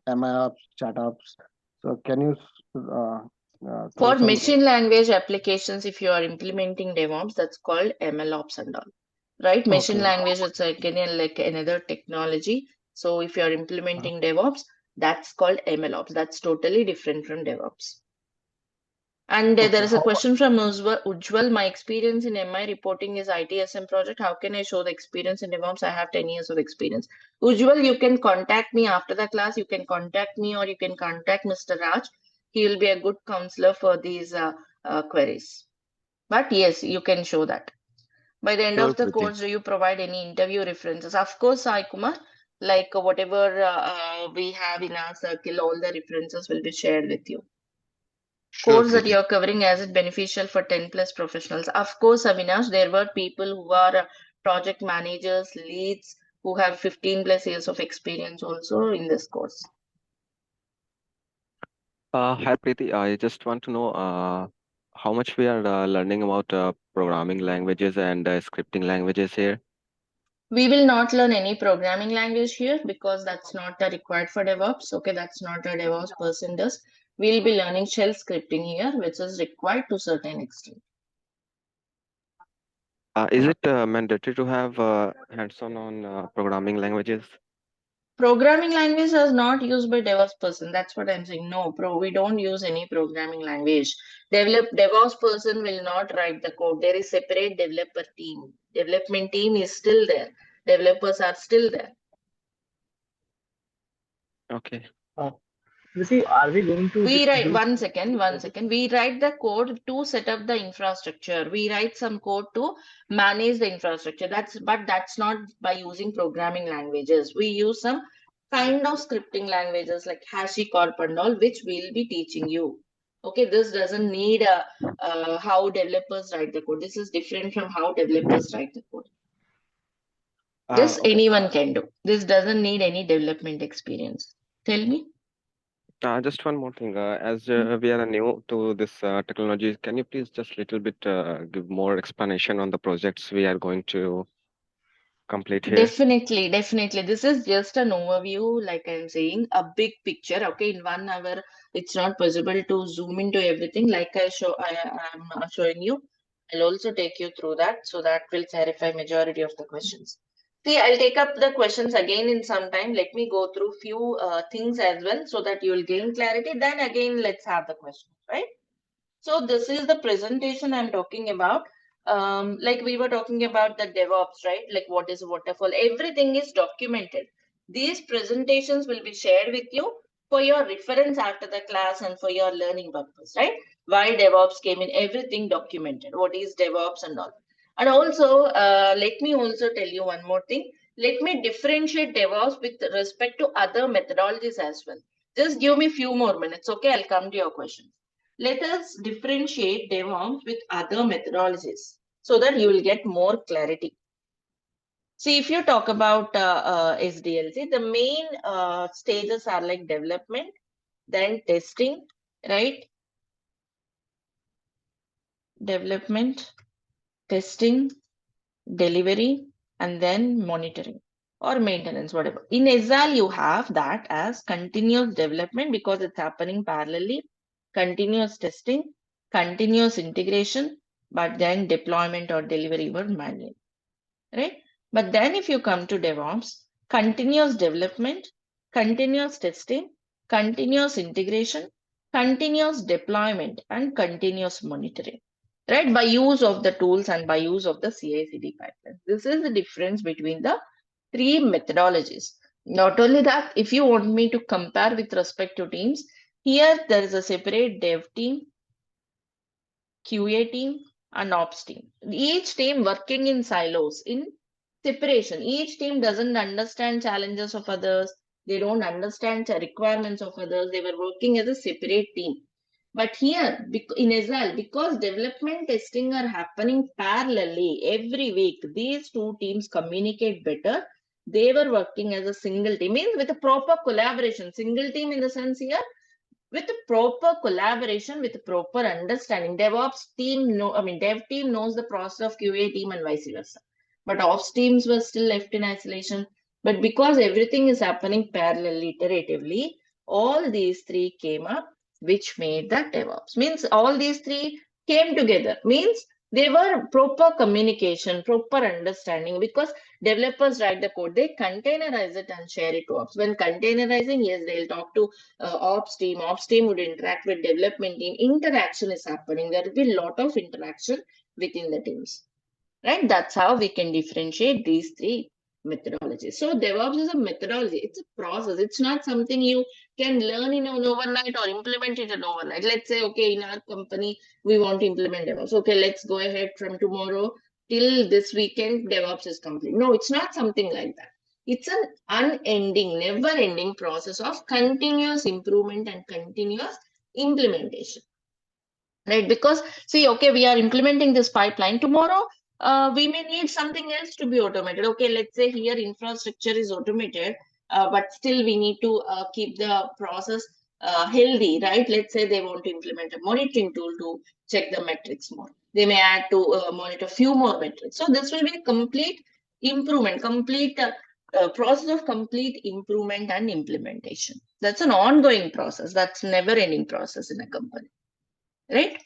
MIOps, ChatOps. So can you throw For some? machine language applications, if you are implementing DevOps, that's called MLOps and all. Right? Machine Okay. language, it's again like another technology. So if you are implementing DevOps, that's called MLOps. That's totally different from DevOps. And there Okay. is a question from Ujjwal. My experience in MI reporting is ITSM project. How can I show the experience in DevOps? I have 10 years of experience. Ujjwal, you can contact me after the class. You can contact me or you can contact Mr. Raj. He will be a good counselor for these queries. But yes, you can show that. By the end Sure, of the Priti. course, do you provide any interview references? Of course, Sai Kumar, like whatever we have in our circle, all the references will be shared with you. Sure, Course that Priti. you're covering as it beneficial for 10 plus professionals. Of course, Avinash, there were people who are project managers, leads, who have 15 plus years of experience also in this course. Hi, Priti. I just want to know how much we are learning about programming languages and scripting languages here. We will not learn any programming language here because that's not required for DevOps. Okay, that's not a DevOps person does. We'll be learning shell scripting here, which is required to certain extent. Is it mandatory to have hands-on on programming languages? Programming language is not used by DevOps person. That's what I'm saying. No, we don't use any programming language. DevOps person will not write the code. There is separate developer team. Development team is still there. Developers are still there. Okay. Priti, are we going to We write do? one second. We write the code to set up the infrastructure. We write some code to manage the infrastructure. That's not by using programming languages. We use some kind of scripting languages like HashiCorp and all, which we'll be teaching you. Okay, this doesn't need how developers write the code. This is different from how developers write the code. This Okay. anyone can do. This doesn't need any development experience. Tell me. Just one more thing. As we are new to this technology, can you please just little bit give more explanation on the projects we are going to complete here? Definitely, definitely. This is just an overview, like I'm saying, a big picture. Okay, in 1 hour, it's not possible to zoom into everything. Like I'm showing you. I'll also take you through that, so that will clarify majority of the questions. See, I'll take up the questions again in some time. Let me go through few things as well, so that you will gain clarity. Then again, let's have the questions, right? So this is the presentation I'm talking about. Like we were talking about the DevOps, right? Like what is waterfall? Everything is documented. These presentations will be shared with you for your reference after the class and for your learning purpose, right? Why DevOps came in, everything documented. What is DevOps and all. And also, let me also tell you one more thing. Let me differentiate DevOps with respect to other methodologies as well. Just give me few more minutes, okay? I'll come to your question. Let us differentiate DevOps with other methodologies so that you will get more clarity. See, if you talk about SDLC, the main stages are like development, then testing, right? Development, testing, delivery, and then monitoring or maintenance, whatever. In Agile, you have that as continuous development because it's happening parallelly, continuous testing, continuous integration, but then deployment or delivery were manual, right? But then if you come to DevOps, continuous development, continuous testing, continuous integration, continuous deployment, and continuous monitoring, right? By use of the tools and by use of the CICD pipeline. This is the difference between the three methodologies. Not only that, if you want me to compare with respect to teams, here there is a separate dev team, QA team, and ops team. Each team working in silos, in separation. Each team doesn't understand challenges of others. They don't understand the requirements of others. They were working as a separate team. But here in Agile, because development testing are happening parallelly every week, these two teams communicate better. They were working as a single team, means with a proper collaboration. Single team in the sense here, with proper collaboration, with proper understanding. DevOps team dev team knows the process of QA team and vice versa. But ops teams were still left in isolation. But because everything is happening parallelly, iteratively, all these three came up, which made the DevOps. Means all these three came together. Means they were proper communication, proper understanding, because developers write the code, they containerize it and share it to ops. When containerizing, yes, they'll talk to ops team would interact with development team. Interaction is happening. There will be a lot of interaction within the teams, right? That's how we can differentiate these three methodologies. So DevOps is a methodology. It's a process. It's not something you can learn in an overnight or implement it in overnight. Let's say, okay, in our company, we want to implement DevOps. Okay, let's go ahead from tomorrow till this weekend, DevOps is complete. No, it's not something like that. It's an unending, never-ending process of continuous improvement and continuous implementation, right? Because see, okay, we are implementing this pipeline. Tomorrow, we may need something else to be automated. Okay, let's say here infrastructure is automated, but still we need to keep the process healthy, right? Let's say they want to implement a monitoring tool to check the metrics more. They may add to monitor few more metrics. So this will be a complete improvement, complete process of complete improvement and implementation. That's an ongoing process. That's never-ending process in a company, right?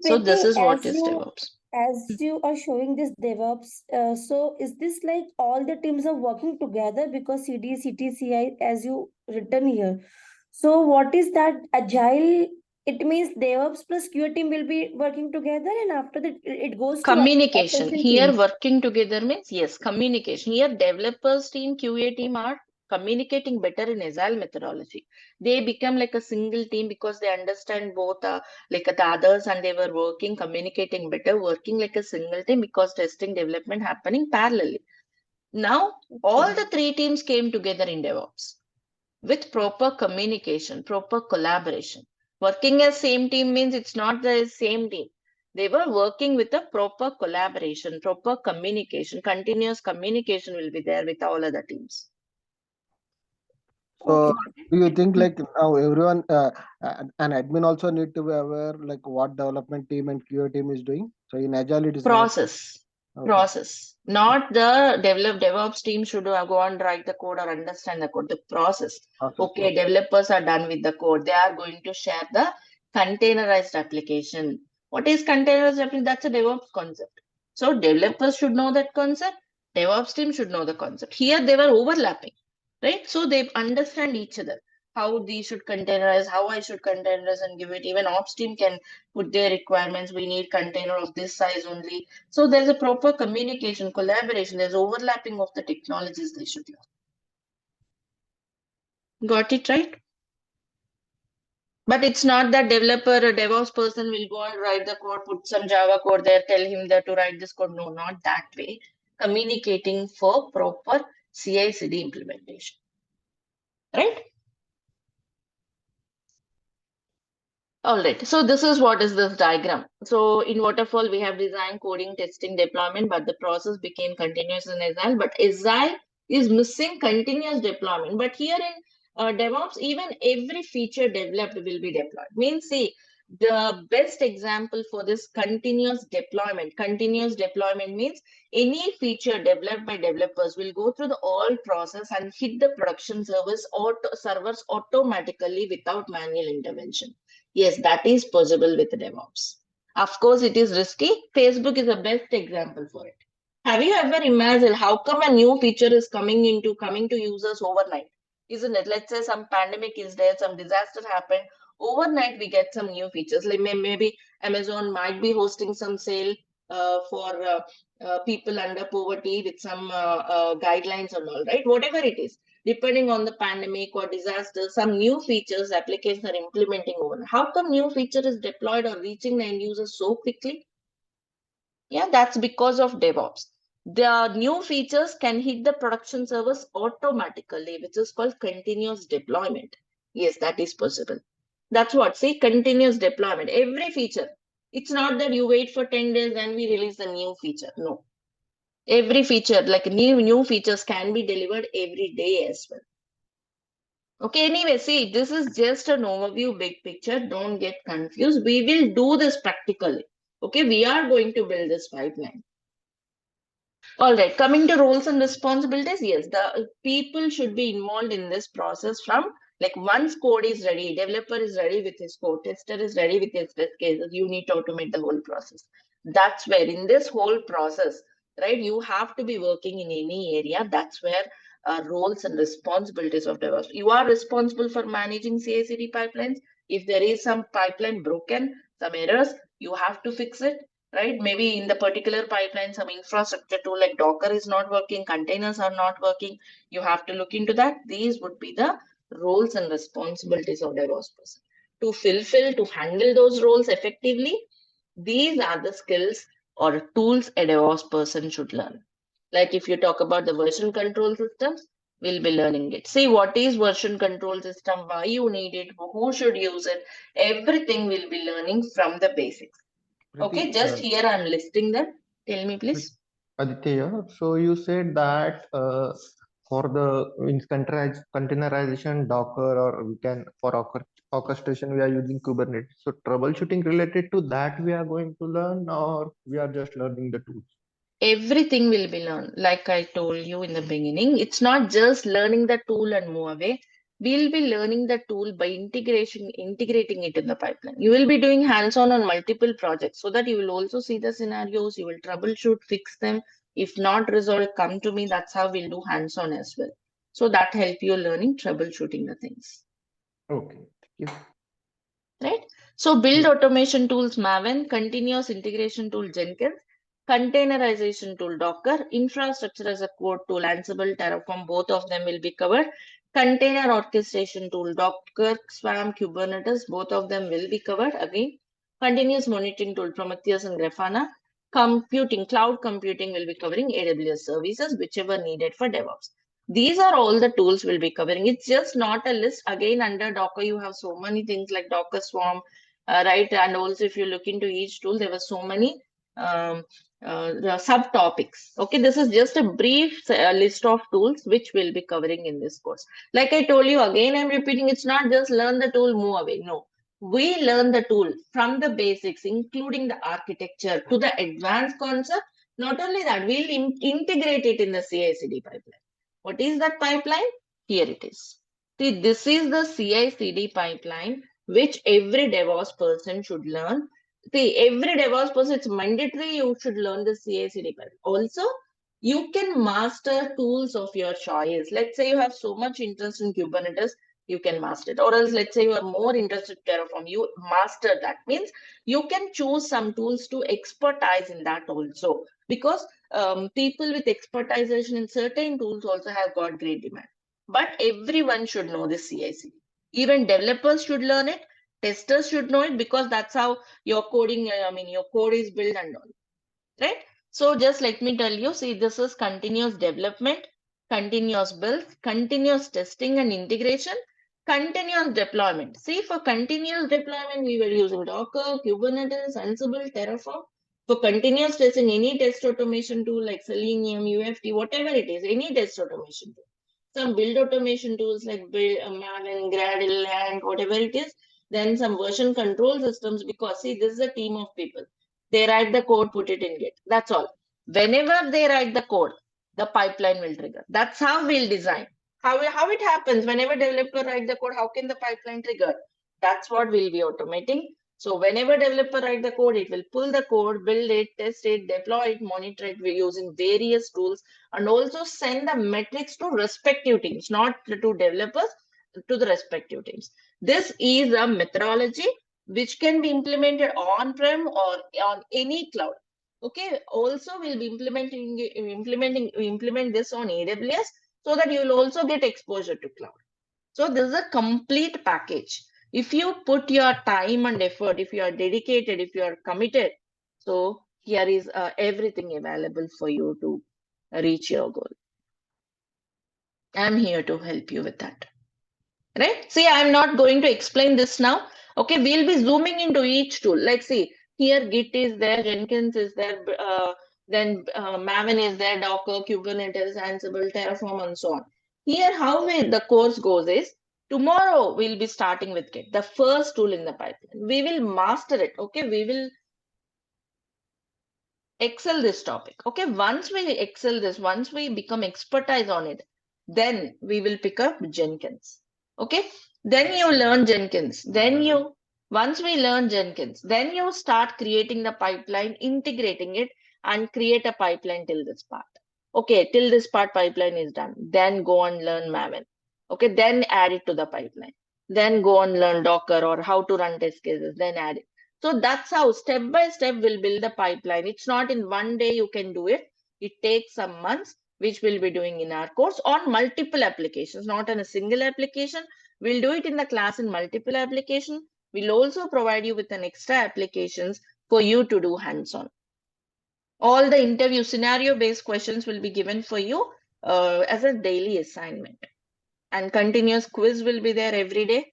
So this Preeti, is what is DevOps. as you are showing this DevOps, so is this like all the teams are working together because CD, CT, CI, as you written here. So what is that agile? It means DevOps plus QA team will be working together, and after that it goes to Communication. operation Here team. working together means, yes, communication. Here developers team, QA team are communicating better in Agile methodology. They become like a single team because they understand both like the others, and they were working, communicating better, working like a single team because testing development happening parallelly. Now all the three teams came together in DevOps with proper communication, proper collaboration. Working as same team means it's not the same team. They were working with a proper collaboration, proper communication, continuous communication will be there with all other teams. So, Okay. do you think like now everyone, an admin also need to be aware like what development team and QA team is doing? So in Agile, it is more. Process. Okay. Process. Not the DevOps team should go and write the code or understand the code. The process. Okay, developers are done with the code. They are going to share the containerized application. What is containerized application? That's a DevOps concept. So developers should know that concept. DevOps team should know the concept. Here they were overlapping, right? So they understand each other. How these should containerize, how I should containerize and give it. Even ops team can put their requirements. We need container of this size only. So there's a proper communication, collaboration. There's overlapping of the technologies they should learn. Got it right? But it's not that developer or DevOps person will go and write the code, put some Java code there, tell him that to write this code. No, not that way. Communicating for proper CI/CD implementation. Right? All right, so this is what is this diagram. So in waterfall, we have design, coding, testing, deployment, but the process became continuous in Agile. But Agile is missing continuous deployment. But here in DevOps, even every feature developed will be deployed. Means, see, the best example for this continuous deployment. Continuous deployment means any feature developed by developers will go through the all process and hit the production servers automatically without manual intervention. Yes, that is possible with DevOps. Of course, it is risky. Facebook is the best example for it. Have you ever imagined how come a new feature is coming to users overnight? Isn't it? Let's say some pandemic is there, some disaster happened. Overnight, we get some new features. Like maybe Amazon might be hosting some sale for people under poverty with some guidelines and all, right? Whatever it is, depending on the pandemic or disaster, some new features applications are implementing over. How come new feature is deployed or reaching the end user so quickly? Yeah, that's because of DevOps. The new features can hit the production servers automatically, which is called continuous deployment. Yes, that is possible. That's what, see, continuous deployment. Every feature. It's not that you wait for 10 days and we release the new feature. No. Every feature, like new features can be delivered every day as well. Okay, anyway, see, this is just an overview, big picture. Don't get confused. We will do this practically. Okay, we are going to build this pipeline. All right, coming to roles and responsibilities, yes, the people should be involved in this process from like once code is ready, developer is ready with his code, tester is ready with his test cases, you need to automate the whole process. That's where in this whole process, right, you have to be working in any area. That's where roles and responsibilities of DevOps. You are responsible for managing CI/CD pipelines. If there is some pipeline broken, some errors, you have to fix it, right? Maybe in the particular pipeline, some infrastructure tool like Docker is not working, containers are not working. You have to look into that. These would be the roles and responsibilities of DevOps person. To fulfill, to handle those roles effectively, these are the skills or tools a DevOps person should learn. Like if you talk about the version control systems, we'll be learning it. See what is version control system, why you need it, who should use it. Everything we'll be learning from the basics. Okay, just here I'm listing them. Tell me, please. Aditya, so you said that for the containerization Docker, or we can for orchestration we are using Kubernetes. So troubleshooting related to that we are going to learn, or we are just learning the tools? Everything will be learned. Like I told you in the beginning, it's not just learning the tool and move away. We'll be learning the tool by integrating it in the pipeline. You will be doing hands-on on multiple projects so that you will also see the scenarios, you will troubleshoot, fix them. If not resolved, come to me. That's how we'll do hands-on as well. So that help you learning troubleshooting the things. Okay, thank you. Right? So build automation tools, Maven, continuous integration tool, Jenkins, containerization tool, Docker, infrastructure as a code tool, Ansible, Terraform, both of them will be covered. Container orchestration tool, Docker, Swarm, Kubernetes, both of them will be covered again. Continuous monitoring tool, Prometheus and Grafana. Computing, cloud computing will be covering AWS services, whichever needed for DevOps. These are all the tools we'll be covering. It's just not a list. Again, under Docker, you have so many things like Docker Swarm, right? And also, if you look into each tool, there were so many subtopics. Okay, this is just a brief list of tools which we'll be covering in this course. Like I told you, again, I'm repeating, it's not just learn the tool, move away. No, we learn the tool from the basics, including the architecture to the advanced concept. Not only that, we'll integrate it in the CI/CD pipeline. What is that pipeline? Here it is. See, this is the CI/CD pipeline which every DevOps person should learn. See, every DevOps person, it's mandatory you should learn the CI/CD pipeline. Also, you can master tools of your choice. Let's say you have so much interest in Kubernetes, you can master it. Or else, let's say you are more interested in Terraform, you master that. Means you can choose some tools to expertise in that also. Because people with expertization in certain tools also have got great demand. But everyone should know this CI/CD. Even developers should learn it. Testers should know it because that's how your coding, your code is built and all, right? So just let me tell you, see, this is continuous development, continuous builds, continuous testing and integration, continuous deployment. See, for continuous deployment, we were using Docker, Kubernetes, Ansible, Terraform. For continuous testing, any test automation tool like Selenium, UFT, whatever it is, any test automation tool. Some build automation tools like Maven, Gradle, and whatever it is. Then some version control systems, because see, this is a team of people. They write the code, put it in Git. That's all. Whenever they write the code, the pipeline will trigger. That's how we'll design. How it happens, whenever developer write the code, how can the pipeline trigger? That's what we'll be automating. So whenever developer write the code, it will pull the code, build it, test it, deploy it, monitor it. We're using various tools and also send the metrics to respective teams, not to developers, to the respective teams. This is a methodology which can be implemented on-prem or on any cloud. Okay. Also, we'll be implement this on AWS so that you'll also get exposure to cloud. So this is a complete package. If you put your time and effort, if you are dedicated, if you are committed, so here is everything available for you to reach your goal. I'm here to help you with that. Right? See, I'm not going to explain this now. Okay, we'll be zooming into each tool. Like, see, here Git is there, Jenkins is there, then Maven is there, Docker, Kubernetes, Ansible, Terraform, and so on. Here, how the course goes is, tomorrow we'll be starting with Git, the first tool in the pipeline. We will master it. Okay, we will excel this topic. Okay, once we excel this, once we become expertise on it, then we will pick up Jenkins. Okay, then you learn Jenkins. Then once we learn Jenkins, then you start creating the pipeline, integrating it, and create a pipeline till this part. Okay, till this part pipeline is done. Then go and learn Maven. Okay, then add it to the pipeline. Then go and learn Docker or how to run test cases. Then add it. So that's how step by step we'll build the pipeline. It's not in one day you can do it. It takes some months, which we'll be doing in our course on multiple applications, not on a single application. We'll do it in the class in multiple applications. We'll also provide you with an extra applications for you to do hands-on. All the interview scenario-based questions will be given for you as a daily assignment. And continuous quiz will be there every day.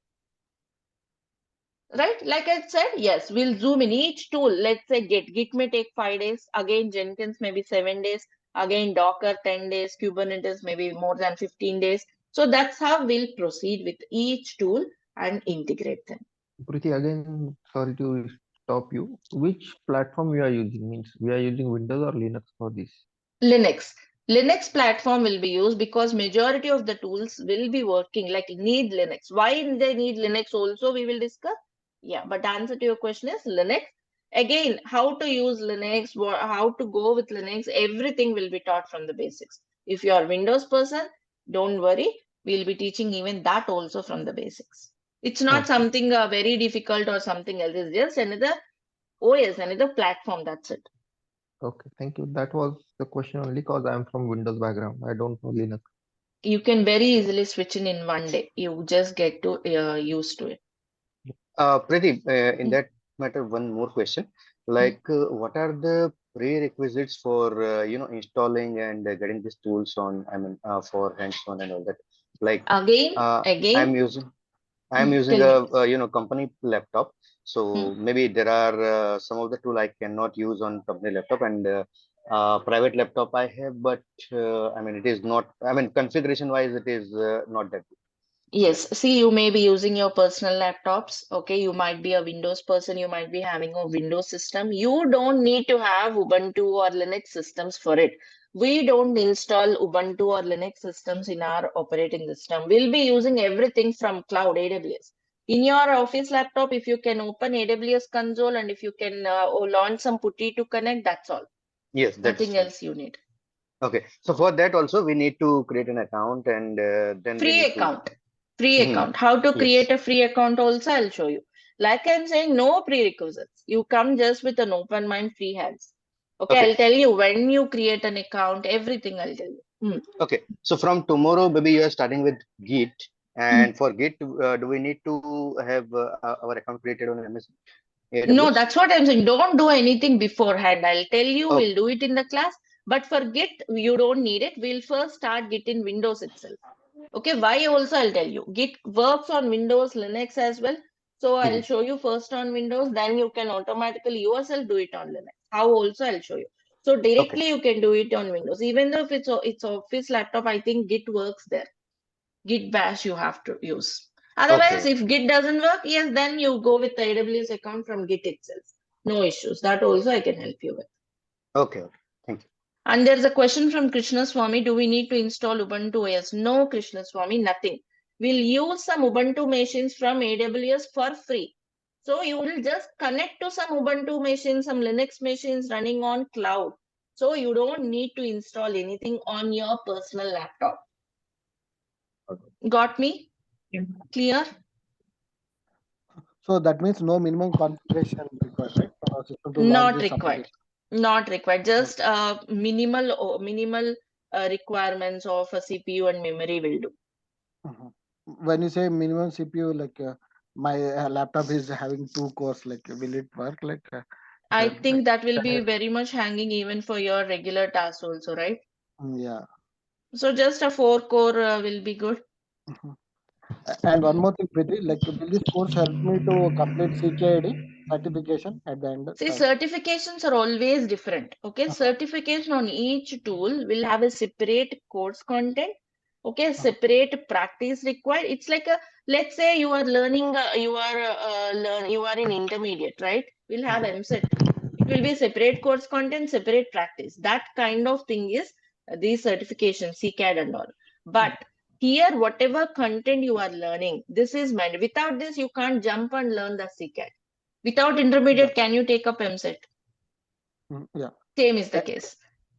Right? Like I said, yes, we'll zoom in each tool. Let's say Git may take 5 days. Again, Jenkins maybe 7 days. Again, Docker 10 days. Kubernetes maybe more than 15 days. So that's how we'll proceed with each tool and integrate them. Preeti, again, sorry to stop you. Which platform we are using? Means we are using Windows or Linux for this? Linux. Linux platform will be used because majority of the tools will be working like need Linux. Why they need Linux also we will discuss. Yeah, but answer to your question is Linux. Again, how to use Linux, how to go with Linux, everything will be taught from the basics. If you are Windows person, don't worry. We'll be teaching even that also from the basics. It's not something very difficult or something else. It's just another OS, another platform. That's it. Okay, thank you. That was the question only because I'm from Windows background. I don't know Linux. You can very easily switch in one day. You just get to used to it. Preeti, in that matter, one more question. Like, what are the prerequisites for installing and getting these tools on, I mean, for hands-on and all that. Like Again, uh, again, I'm using I'm using tell me. a company laptop, so maybe there are some of the tool I cannot use on company laptop, and private laptop I have, but I mean it is not. I mean configuration wise, it is not that good. Yes, see, you may be using your personal laptops. Okay, you might be a Windows person, you might be having a Windows system. You don't need to have Ubuntu or Linux systems for it. We don't install Ubuntu or Linux systems in our operating system. We'll be using everything from cloud AWS. In your office laptop, if you can open AWS console and if you can launch some putty to connect, that's all. Yes, that is Nothing fine. else you need. Okay, so for that also we need to create an account, and then we Free need to. account. Free Mhm. account. How to create Yes. a free account also, I'll show you. Like I'm saying, no prerequisites. You come just with an open mind, free hands. Okay, Okay. I'll tell you when you create an account, everything I'll tell you. Okay. So from tomorrow, maybe you are starting with Git, and for Git, do we need to have our account created on MS No, AWS? that's what I'm saying. Don't do anything beforehand. I'll tell you, Oh, we'll do it in the class. But for Git, you don't need it. We'll first start Git in Windows itself. Okay, why also I'll tell you. Git works on Windows, Linux as well. So I'll show you first on Windows, then you can automatically yourself do it on Linux. How also I'll show you. So okay. directly you can do it on Windows. Even though if it's office laptop, I think Git works there. Git bash you have to use. Otherwise, Okay. if Git doesn't work, yes, then you go with the AWS account from Git itself. No issues. That also I can help you with. Okay. Okay. Thank you. And there's a question from Krishna Swami. Do we need to install Ubuntu OS? No, Krishna Swami, nothing. We'll use some Ubuntu machines from AWS for free. So you will just connect to some Ubuntu machines, some Linux machines running on cloud. So you don't need to install anything on your personal laptop. Got me? Clear? So that means no minimum configuration required, right? For our system to launch Not this required. application. Not required. Just minimal requirements of a CPU and memory will do. When you say minimum CPU, like my laptop is having 2 cores, like will it work? Like I that, think that will be very much hanging even for your regular tasks also, right? yeah. So just a 4-core will be good. And one more thing, Priti, like will this course help me to complete CKID certification at the end? See, certifications are always different. Okay, certification on each tool will have a separate course content. Okay, separate practice required. It's like a, let's say you are learning, you are in intermediate, right? We'll have MSET. It will be separate course content, separate practice. That kind of thing is these certifications, CCAD and all. But here, whatever content you are learning, this is meant. Without this, you can't jump and learn the CCAD. Without intermediate, can you take up MSET? Yeah. Same is the case.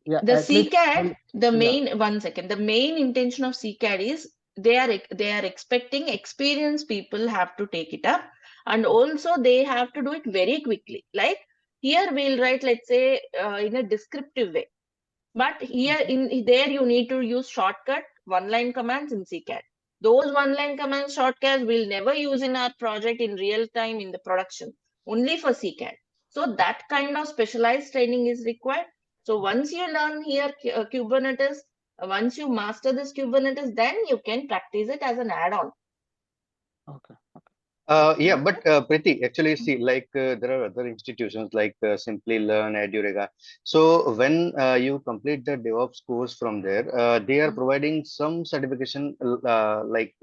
Yeah. The At least CCAD, the main, one second, the main intention of CCAD is they are expecting experienced people have to take it up, and also they have to do it very quickly. Like here we'll write, let's say, in a descriptive way. But here in there you need to use shortcut one-line commands in CCAD. Those one-line commands shortcuts we'll never use in our project in real time in the production, only for CCAD. So that kind of specialized training is required. So once you learn here Kubernetes, once you master this Kubernetes, then you can practice it as an add-on. Okay. Yeah, but Priti, actually, see, like there are other institutions like Simply Learn, Edurega. So when you complete the DevOps course from there, they are providing some certification, like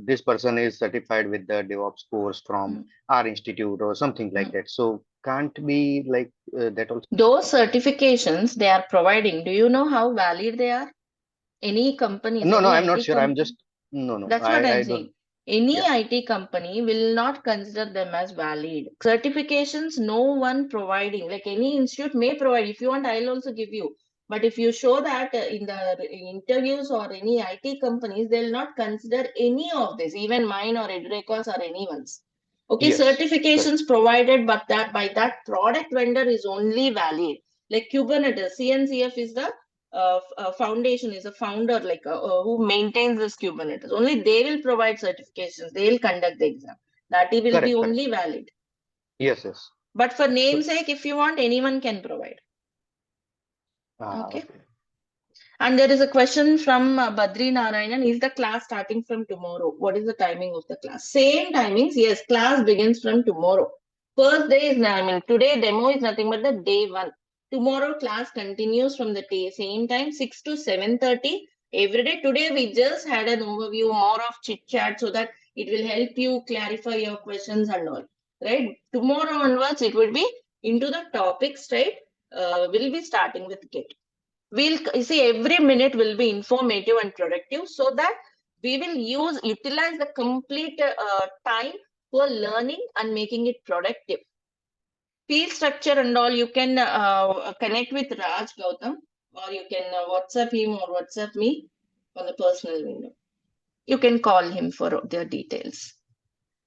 this person is certified with the DevOps course from our institute or something like that. So can't be like that also. Those certifications they are providing, do you know how valid they are? Any companies, No, no, any I'm not IT sure. I'm company? just no. That's what I'm I don't. saying. Any Yeah. IT company will not consider them as valid. Certifications, no one providing, like any institute may provide. If you want, I'll also give you. But if you show that in the interviews or any IT companies, they'll not consider any of this, even mine or Edreca's or anyone's. Okay, Yes. Correct. certifications provided, but that by that product vendor is only valid. Like Kubernetes, CNCF is the foundation, is a founder like who maintains this Kubernetes. Only they will provide certifications. They will conduct the exam. That will be Correct. Correct. only valid. Yes. Yes. But for namesake, if you want, anyone can provide. Okay. And there is a question from Badri Narayanan. Is the class starting from tomorrow? What is the timing of the class? Same timings. Yes, class begins from tomorrow. First day is, I mean, today demo is nothing but the day one. Tomorrow class continues from the same time, 6 to 7:30 every day. Today we just had an overview, more of chit chat, so that it will help you clarify your questions and all. Right? Tomorrow onwards, it will be into the topics, right? We'll be starting with Git. We'll see every minute will be informative and productive, so that we will utilize the complete time for learning and making it productive. Field structure and all, you can connect with Raj Gautam, or you can WhatsApp him or WhatsApp me on the personal window. You can call him for the details.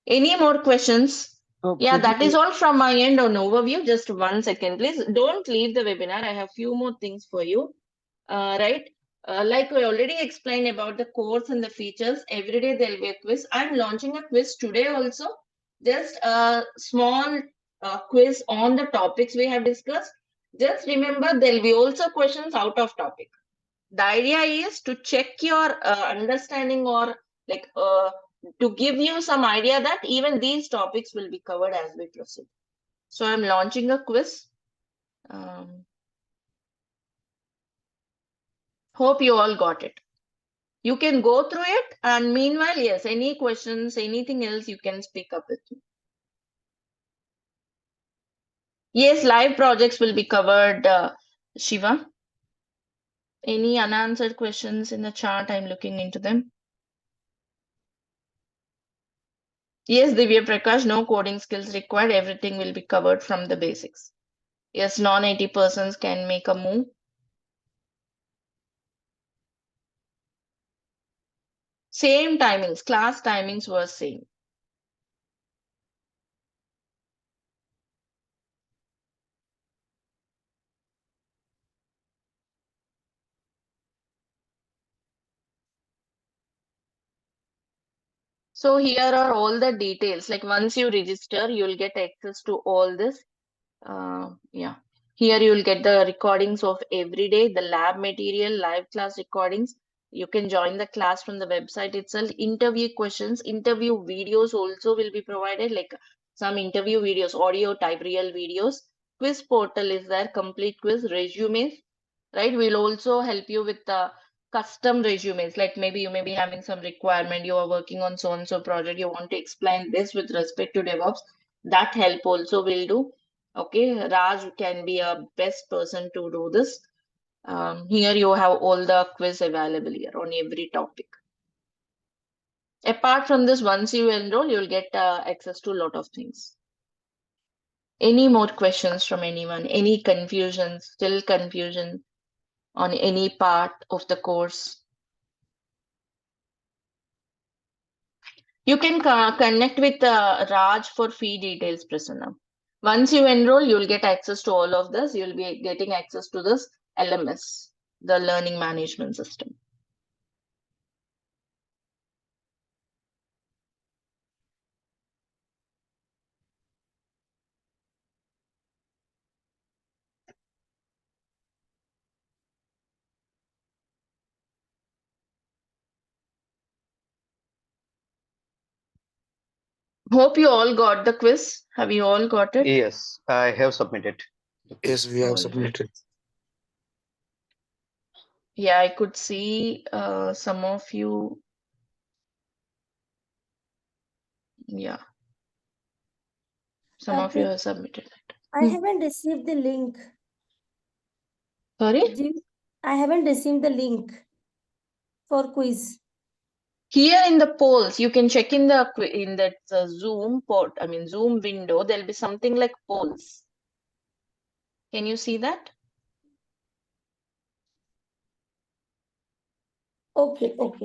Any more questions? Yeah, that is all from my end on overview. Just 1 second, please. Don't leave the webinar. I have few more things for you. Right? Like I already explained about the course and the features, every day there will be a quiz. I'm launching a quiz today also. Just a small quiz on the topics we have discussed. Just remember, there will be also questions out of topic. The idea is to check your understanding, or like to give you some idea that even these topics will be covered as we proceed. So I'm launching a quiz. Hope you all got it. You can go through it, and meanwhile, yes, any questions, anything else, you can speak up with me. Yes, live projects will be covered, Shiva. Any unanswered questions in the chat? I'm looking into them. Yes, Divya Prakash, no coding skills required. Everything will be covered from the basics. Yes, non-IT persons can make a move. Same timings, class timings were same. So here are all the details. Like once you register, you'll get access to all this. Yeah. Here you will get the recordings of every day, the lab material, live class recordings. You can join the class from the website itself. Interview questions, interview videos also will be provided, like some interview videos, audio type, real videos. Quiz portal is there, complete quiz, resumes, right? We'll also help you with the custom resumes, like maybe you may be having some requirement, you are working on so and so project, you want to explain this with respect to DevOps. That help also will do. Okay, Raj can be a best person to do this. Here you have all the quiz available here on every topic. Apart from this, once you enroll, you'll get access to a lot of things. Any more questions from anyone? Any confusions? Still confusion on any part of the course? You can connect with Raj for fee details, Prasanna. Once you enroll, you'll get access to all of this. You'll be getting access to this LMS, the learning management system. Hope you all got the quiz. Have you all got it? Yes, I have submitted. Yes, we have All submitted. Yeah, I could see some of you. Yeah. Some of you have submitted it. I haven't received the link. Sorry? I haven't received the link for quiz. Here in the polls, you can check in that Zoom port. I mean Zoom window. There'll be something like polls. Can you see that? Okay. I'll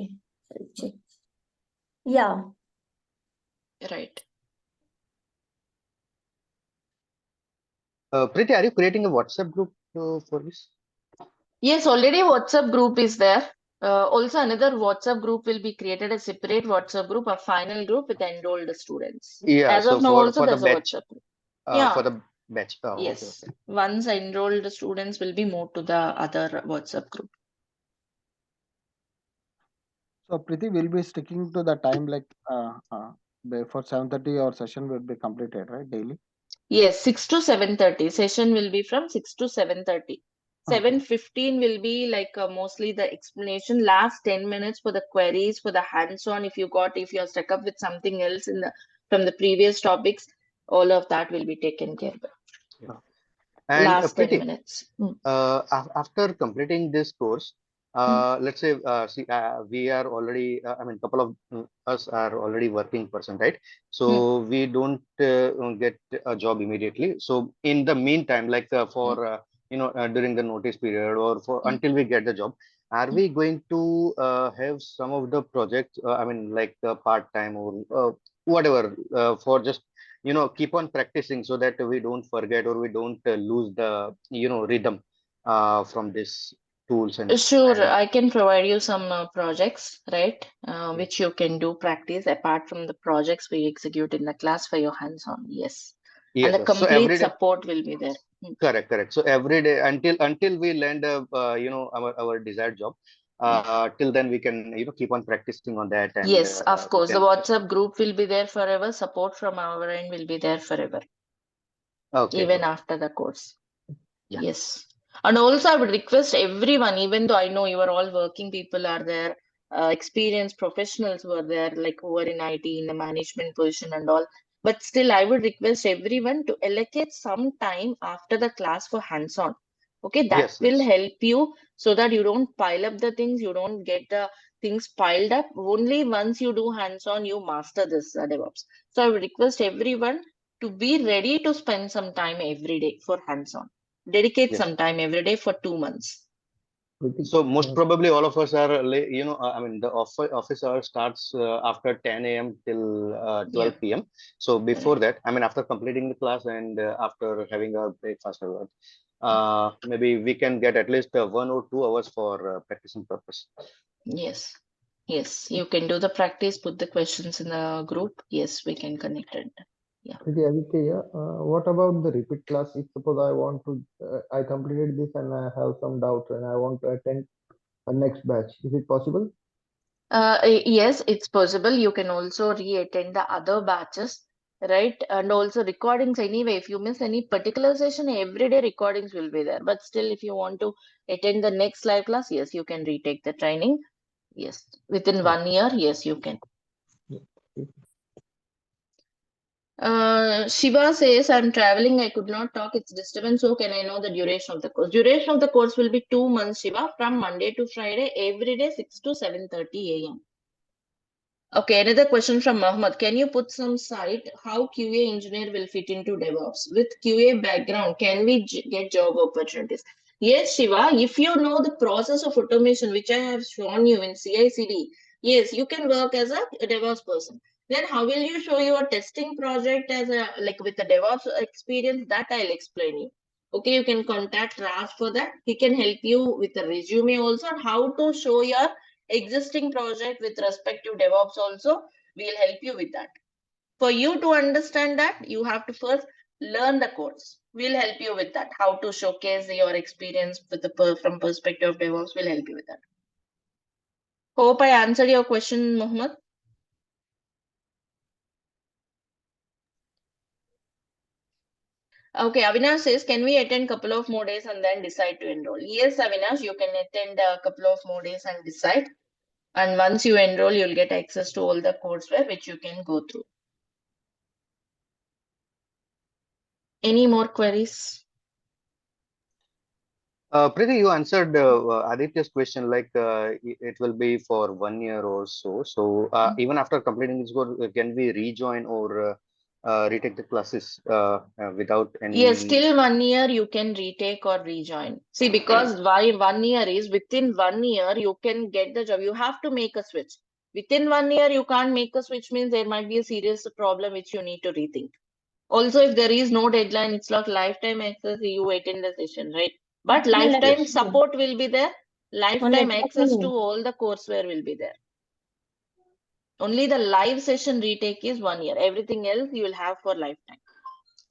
check. Yeah. Right. Preeti, are you creating a WhatsApp group for this? Yes, already WhatsApp group is there. Also, another WhatsApp group will be created, a separate WhatsApp group, a final group with enrolled students. Yeah, As so of now, also for the there's a batch, WhatsApp group. Yeah. for the batch. Oh, okay, Yes. okay. Once enrolled students will be moved to the other WhatsApp group. So Preeti will be sticking to the time like for 7:30 our session will be completed, right? Daily. Yes, 6 to 7:30. Session will be from 6 to 7:30. Okay. 7:15 will be like mostly the explanation. Last 10 minutes for the queries, for the hands-on. If you're stuck up with something else from the previous topics, all of that will be taken care of. Yeah. And Last 10 Preeti, minutes. after completing this course, let's say, we are already, I mean, couple of us are already working person, right? So we don't get a job immediately. So in the meantime, like during the notice period or for until we get the job, are we going to have some of the projects, I mean, like part-time or whatever, for just keep on practicing so that we don't forget or we don't lose the rhythm from this tools Sure, and I can provide you some projects, right? Which you can do practice apart from the projects we execute in the class for your hands-on. Yes. And yes, the yes. So complete every day, support will be there. correct. So every day until we land our desired job, till then we can keep on practicing on that and Yes, of we course. The can. WhatsApp group will be there forever. Support from our end will be there forever, Okay, even okay. after the course. Yeah. Yes. And also, I would request everyone, even though I know you are all working people are there, experienced professionals who are there, like who are in IT, in the management position and all. But still, I would request everyone to allocate some time after the class for hands-on. Okay, that Yes, will yes. help you so that you don't pile up the things, you don't get the things piled up. Only once you do hands-on, you master this DevOps. So I would request everyone to be ready to spend some time every day for hands-on. Dedicate Yes. some time every day for 2 months. Pratik, So most probably all of us are, I mean, the office hour starts after 10 a.m. till Yeah. 12 p.m. So before Correct. that, I mean, after completing the class and after having a breakfast or what, maybe we can get at least 1 or 2 hours for practicing purpose. Yes. Yes. You can do the practice, put the questions in the group. Yes, we can connect it. Yeah. Pratik, Aditya, here. What about the repeat class? If suppose I completed this and I have some doubts and I want to attend a next batch, is it possible? Yes, it's possible. You can also re-attend the other batches, right? And also recordings anyway. If you miss any particular session, everyday recordings will be there. But still, if you want to attend the next live class, yes, you can retake the training. Yes. Within Oh, 1 year, yes, you can. yeah. Shiva says, I'm traveling, I could not talk, it's disturbance. So can I know the duration of the course? Duration of the course will be 2 months, Shiva, from Monday to Friday, every day 6 to 7:30 a.m. Okay, another question from Mohammed. Can you put some site how QA engineer will fit into DevOps? With QA background, can we get job opportunities? Yes, Shiva, if you know the process of automation, which I have shown you in CICD, yes, you can work as a DevOps person. Then how will you show your testing project as a like with a DevOps experience? That I'll explain you. Okay, you can contact Raj for that. He can help you with the resume also on how to show your existing project with respect to DevOps also. We'll help you with that. For you to understand that, you have to first learn the course. We'll help you with that. How to showcase your experience with from perspective of DevOps. We'll help you with that. Hope I answered your question, Mohammed. Okay, Avinash says, can we attend couple of more days and then decide to enroll? Yes, Avinash, you can attend a couple of more days and decide. And once you enroll, you'll get access to all the courseware which you can go through. Any more queries? Preeti, you answered Aditya's question like it will be for 1 year or so. So even after completing this course, can we rejoin or retake the classes without Yes, any? till 1 year you can retake or rejoin. See, because why 1 year is within 1 year you can get the job. You have to make a switch. Within 1 year you can't make a switch means there might be a serious problem which you need to rethink. Also, if there is no deadline, it's like lifetime access, you attend the session, right? But Yeah, let lifetime me Yes. know. support will be there. Let Lifetime me access to know. all the courseware will be there. Only the live session retake is 1 year. Everything else you will have for lifetime.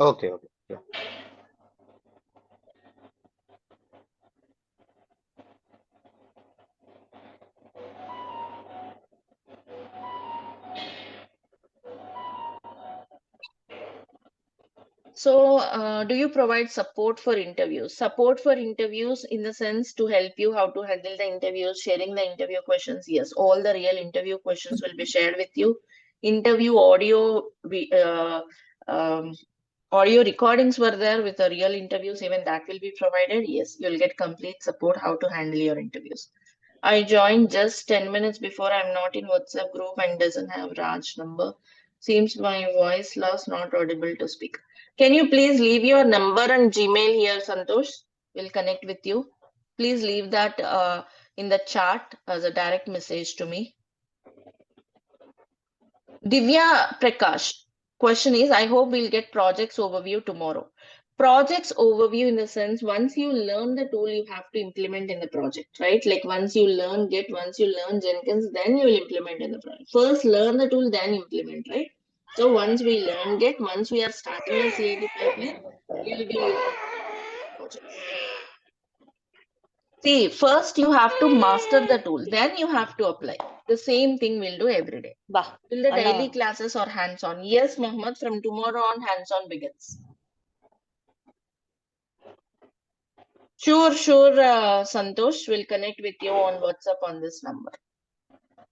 Okay. Okay. Yeah. So, do you provide support for interviews? Support for interviews in the sense to help you how to handle the interviews, sharing the interview questions. Yes, all the real interview questions will be shared with you. Interview audio, audio recordings were there with the real interviews. Even that will be provided. Yes, you'll get complete support how to handle your interviews. I joined just 10 minutes before. I'm not in WhatsApp group and doesn't have Raj number. Seems my voice loss, not audible to speak. Can you please leave your number and Gmail here, Santosh? We'll connect with you. Please leave that in the chat as a direct message to me. Divya Prakash, question is, I hope we'll get projects overview tomorrow. Projects overview in the sense, once you learn the tool, you have to implement in the project, right? Like once you learn Git, once you learn Jenkins, then you will implement in the project. First learn the tool, then implement, right? So once we learn Git, once we are starting the CICD pipeline, we will be using project. See, first you have to master the tool, then you have to apply. The same thing we'll do every day. Bah, Will the Allah. daily classes or hands-on? Yes, Mohammed, from tomorrow on, hands-on begins. Sure, Santosh. We'll connect with you on WhatsApp on this number.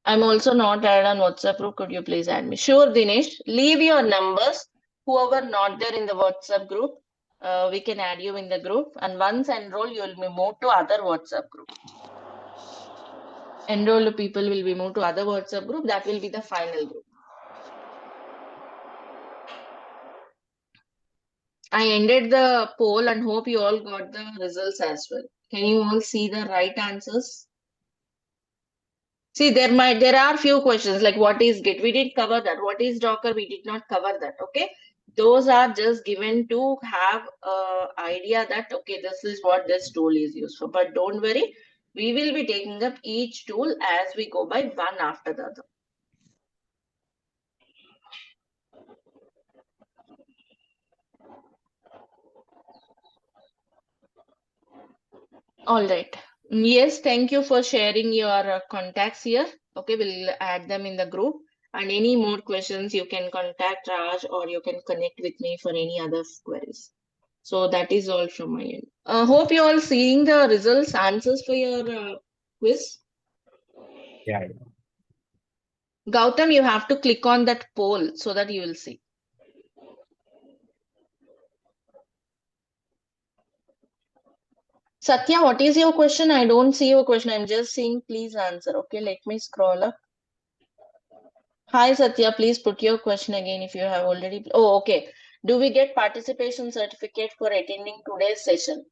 I'm also not added on WhatsApp group. Could you please add me? Sure, Dinesh. Leave your numbers. Whoever not there in the WhatsApp group, we can add you in the group. And once enroll, you will be moved to other WhatsApp group. Enrolled people will be moved to other WhatsApp group. That will be the final group. I ended the poll and hope you all got the results as well. Can you all see the right answers? See, there are few questions like what is Git? We did cover that. What is Docker? We did not cover that. Okay. Those are just given to have an idea that, okay, this is what this tool is used for. But don't worry, we will be taking up each tool as we go by one after the other. All right. Yes, thank you for sharing your contacts here. Okay, we'll add them in the group. And any more questions, you can contact Raj or you can connect with me for any other queries. So that is all from my end. Hope you all seeing the results, answers for your quiz. Yeah. Gautam, you have to click on that poll so that you will see. Satya, what is your question? I don't see your question. I'm just saying, please answer. Okay, let me scroll up. Hi, Satya, please put your question again if you have already. Oh, okay. Do we get participation certificate for attending today's session?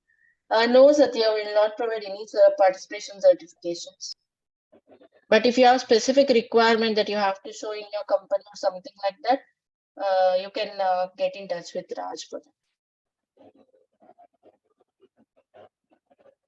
No, Satya, we will not provide any participation certifications. But if you have specific requirement that you have to show in your company or something like that, you can get in touch with Raj for that.